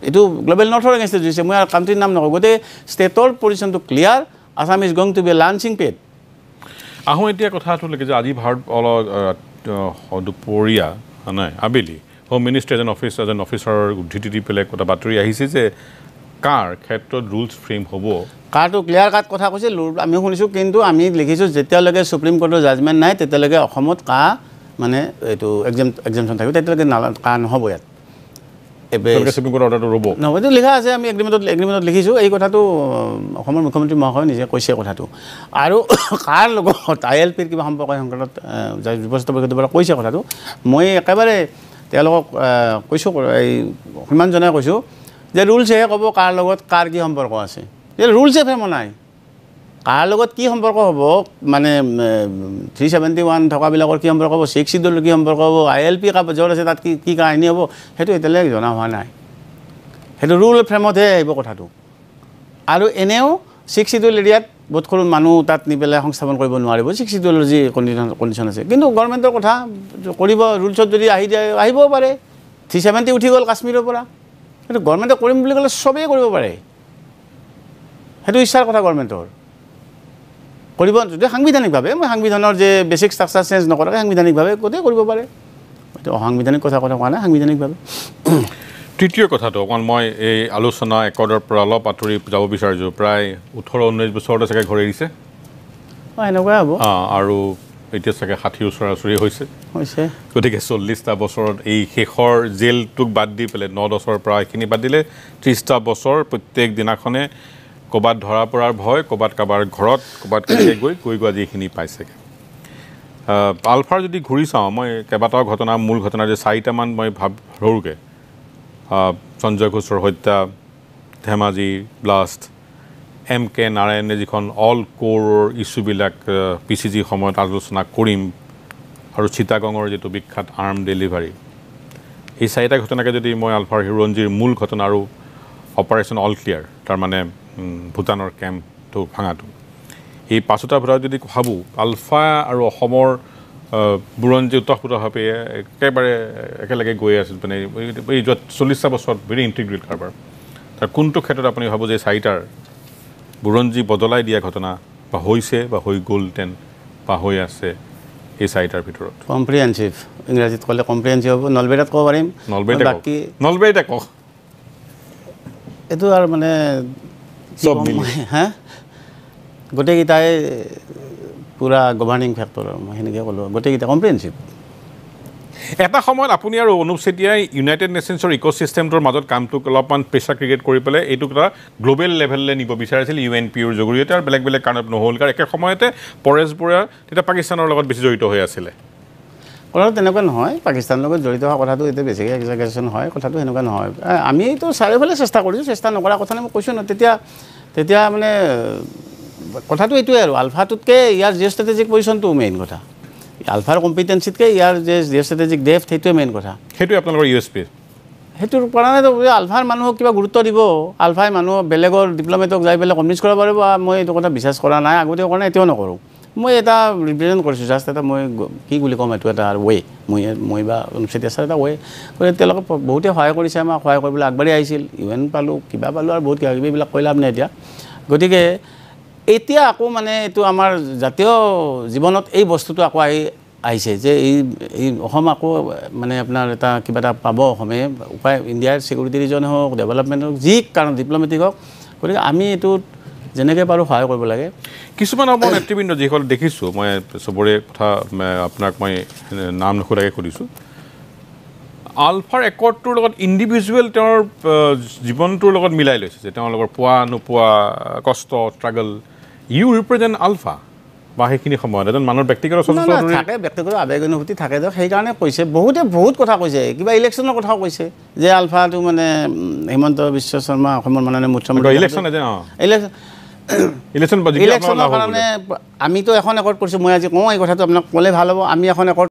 এইটো গ্ল'বেল নৰ্থৰ এগেইনষ্টে যুঁজিছে মই আৰু কাউণ্ট্ৰিৰ নাম নকওঁ গতিকে ষ্টেটৰ পজিশ্যনটো clear Assam is going to be launching pad আহোঁ এতিয়া কথাটোলৈকে যে আজি ভাৰত অলপ দুপৰীয়া নাই আবেলি হোম মিনিষ্টাৰ এজন অফিচাৰৰ উদ্ধৃতি দি পেলাই এটা বাতৰি আহিছে যে কাৰ ক্ষেত্ৰত ৰুলছ ফ্ৰেম হ'ব কাৰটো ক্লিয়াৰ কাট কথা কৈছে আমি শুনিছোঁ কিন্তু আমি লিখিছোঁ যেতিয়ালৈকে সুপ্ৰিম কোৰ্টৰ জাজমেণ্ট নাই তেতিয়ালৈকে অসমত মানে এইটো এক্সামশ্যন থাকিব তেতিয়ালৈকে কা নহ'ব ইয়াত সুপ্ৰিম কোৰ্টৰ অৰ্ডাৰটো ৰ'ব নহয় এইটো লিখা আছে আমি এগ্ৰিমেণ্টত লিখিছোঁ এই কথাটো অসমৰ মুখ্যমন্ত্ৰী মহাশয়ে নিজে কৈছে কথাটো আৰু কাৰ লগত ILPৰ কিবা সম্পৰ্ক সংকটত ব্যৱস্থা পৰিষদৰ পৰা কৈছে কথাটো মই একেবাৰে তেওঁলোকক কৈছোঁ এই সন্মান জনাই কৈছোঁ যে ৰুলছেহে ক'ব কাৰ লগত কাৰ কি সম্পৰ্ক আছে যে ৰুলছে ফেমো নাই কাৰ লগত কি সম্পৰ্ক হ'ব মানে 371 থকাবিলাকৰ কি সম্পৰ্ক হ'ব 6 চিডুলৰ কি সম্পৰ্ক হ'ব ILP য'ত আছে তাত কি কাহিনী হ'ব সেইটো এতিয়ালৈকে জনা হোৱা নাই সেইটো ৰুল ফ্ৰেমতহে আহিব কথাটো আৰু এনেও 6 চিডুল এৰিয়াত বহুত সৰু মানুহ তাত নি পেলাই সংস্থাপন কৰিব নোৱাৰিব 6 চিডুলৰ যি কণ্ডিশ্যন আছে কিন্তু গভৰ্ণমেণ্টৰ কথা কৰিব ৰুলছত যদি আহিবও পাৰে 370 উঠি গ'ল কাশ্মীৰৰ পৰা সেইটো গভৰ্ণমেণ্টে কৰিম বুলি ক'লে চবেই কৰিব পাৰে সেইটো ইচ্ছাৰ কথা গভৰ্ণমেণ্টৰ কৰিব যদি সাংবিধানিকভাৱে মই সাংবিধানৰ যে বেছিক ষ্ট্ৰাকচাৰ চেঞ্জ নকৰাকৈ সাংবিধানিকভাৱে গোটেই কৰিব পাৰে এইটো অসাংবিধানিক কথা কোৱা নাই সাংবিধানিকভাৱে তৃতীয় কথাটো অকণ মই এই আলোচনা একৰ্ডৰ পৰা অলপ আঁতৰি যাব বিচাৰিছোঁ প্ৰায় 18-19 বছৰতে চাগে ঘৰ এৰিছে এনেকুৱাই হ'ব আৰু এতিয়া চাগে 60 ওচৰা-ওচৰি হৈছে গতিকে 40টা বছৰত এই শেষৰ জেলটোক বাদ দি পেলাই 9-10ৰ পৰা এইখিনি বাদ দিলে 30টা বছৰ প্ৰত্যেক দিনাখনে ক'ৰবাত ধৰা পৰাৰ ভয় ক'ৰবাত কাৰোবাৰ ঘৰত ক'ৰবাত কেনেকৈ গৈ আজি এইখিনি পাইছেগৈ আলফাৰ যদি ঘূৰি চাওঁ মই কেইবাটাও ঘটনা মূল ঘটনা যে 4টামান মই ধৰোঁগৈ সঞ্জয় ঘোষৰ হত্যা ধেমাজি ব্লাষ্ট MK নাৰায়ণে যিখন অল কোৰৰ ইছ্যুবিলাক PCG সময়ত আলোচনা কৰিম আৰু চিটাগঙৰ যিটো বিখ্যাত আৰ্ম ডেলিভাৰী এই 4টা ঘটনাকে যদি মই আলফাৰ হিৰঞ্জীৰ মূল ঘটনা আৰু অপাৰেশ্যন অল ক্লিয়াৰ তাৰমানে ভূটানৰ কেম্পটো ভাঙাটো এই 5টাৰ ভিতৰত যদি ভাবোঁ আলফা আৰু অসমৰ বুৰঞ্জী উতঃপুতভাৱে একেবাৰে একেলগে গৈ আছে মানে এই যোৱা 40টা বছৰত ভেৰি ইণ্টিগ্ৰেট কাৰবাৰ তাৰ কোনটো ক্ষেত্ৰত আপুনি ভাবোঁ যে 4টাৰ বুৰঞ্জী বদলাই দিয়া ঘটনা বা হৈছে বা হৈ গ'লহেঁতেন বা হৈ আছে এই 4টাৰ ভিতৰত কম্প্ৰিহেনচিভ ইংৰাজীত ক'লে কম্প্ৰিহেনচিভ হ'ব নলবেটাত ক'ব পাৰিম নলবেটা কওক এইটো আৰু মানে হা গোটেইকেইটাই পুৰা গভাৰ্ণিং ফেক্টৰ মই সেনেকৈ ক'লোঁ গোটেইকেইটা কম্প্ৰিহেনচিভ এটা সময়ত আপুনি আৰু অনুপ চেতিয়াই ইউনাইটেড নেশ্যনছৰ ইক'ছিষ্টেমটোৰ মাজত কামটোক অলপমান প্ৰেছাৰ ক্ৰিয়েট কৰি পেলাই এইটোক এটা গ্ল'বেল লেভেললৈ নিব বিচাৰিছিল UNPৰ জৰিয়তে আৰু বেলেগ কাৰণত নহ'ল কাৰণ একে সময়তে পৰেশ বৰুৱা তেতিয়া পাকিস্তানৰ লগত বেছি জড়িত হৈ আছিলে কথাটো তেনেকুৱা নহয় পাকিস্তানৰ লগত জড়িত হোৱা কথাটো এতিয়া বেছিকৈ এক্সাগেশ্যন হয় কথাটো সেনেকুৱা নহয় আমিতো চাৰিওফালে চেষ্টা কৰিছোঁ চেষ্টা নকৰা কথা নাই মই কৈছোঁ ন তেতিয়া মানে কথাটো এইটোৱে আৰু আলফাটোতকৈ ইয়াৰ জিঅ' ষ্ট্ৰেটেজিক পজিশ্যনটো মেইন কথা আলফাৰ কম্পিটেঞ্চিতকৈ ইয়াৰ যে জিঅ' ষ্ট্ৰেটেজিক ডেফথ সেইটোৱে মেইন কথা সেইটোৱে আপোনালোকৰ USP সেইটোৰ কাৰণে আলফাৰ মানুহক কিবা গুৰুত্ব দিব আলফাই মানুহ বেলেগৰ ডিপ্ল'মেটক যাই পেলাই কনভিন্স কৰিব পাৰিব মই এইটো কথা বিশ্বাস কৰা নাই আগতেও কৰা নাই এতিয়াও নকৰোঁ মই এটা ৰিপ্ৰেজেণ্ট কৰিছোঁ জাষ্ট এটা মই কি বুলি ক'ম এইটো এটা ৱে মই বা অনুপ চেতিয়া ছাৰ এটা ৱে গতিকে তেওঁলোকে বহুতে সহায় কৰিছে আমাক সহায় কৰিবলৈ আগবাঢ়ি আহিছিল UN পালোঁ কিবা পালোঁ আৰু বহুত কিবা কিবিবিলাক কৈ লাভ নাই এতিয়া গতিকে এতিয়া আকৌ মানে এইটো আমাৰ জাতীয় জীৱনত এই বস্তুটো আকৌ আহিছে যে এই অসম আকৌ মানে আপোনাৰ এটা কিবা এটা পাব অসমে উপায় ইণ্ডিয়াৰ ছিকিউৰিটি ৰিজনে হওক ডেভেলপমেণ্ট হওক যি কাৰণ ডিপ্ল'মেটিক হওক গতিকে আমি এইটোত যেনেকৈ পাৰোঁ সহায় কৰিব লাগে কিছুমান আমাৰ নেতৃবৃন্দ যিসকল দেখিছোঁ মই চবৰে কথা আপোনাক মই নাম নোসোধাকৈ সুধিছোঁ আলফাৰ একৰ্ডটোৰ লগত ইণ্ডিভিজুৱেল তেওঁৰ জীৱনটোৰ লগত মিলাই লৈছে যে তেওঁলোকৰ পোৱা নোপোৱা কষ্ট ষ্ট্ৰাগল ইউ ৰিপ্ৰেজেণ্ট আলফা বা সেইখিনি সময়ত এজন মানুহৰ ব্যক্তিগত থাকে ব্যক্তিগত আৱেগ অনুভূতি থাকে যে সেইকাৰণে কৈছে বহুতে বহুত কথা কৈছে কিবা ইলেকশ্যনৰ কথাও কৈছে যে আলফাটো মানে হিমন্ত বিশ্ব শৰ্মা অসমৰ মাননীয় মুখ্যমন্ত্ৰী ইলেকশ্যনৰ কাৰণে আমিতো এখন একৰ্ড কৰিছোঁ মই আজি কওঁ এই কথাটো আপোনাক ক'লে ভাল হ'ব আমি এখন একৰ্ড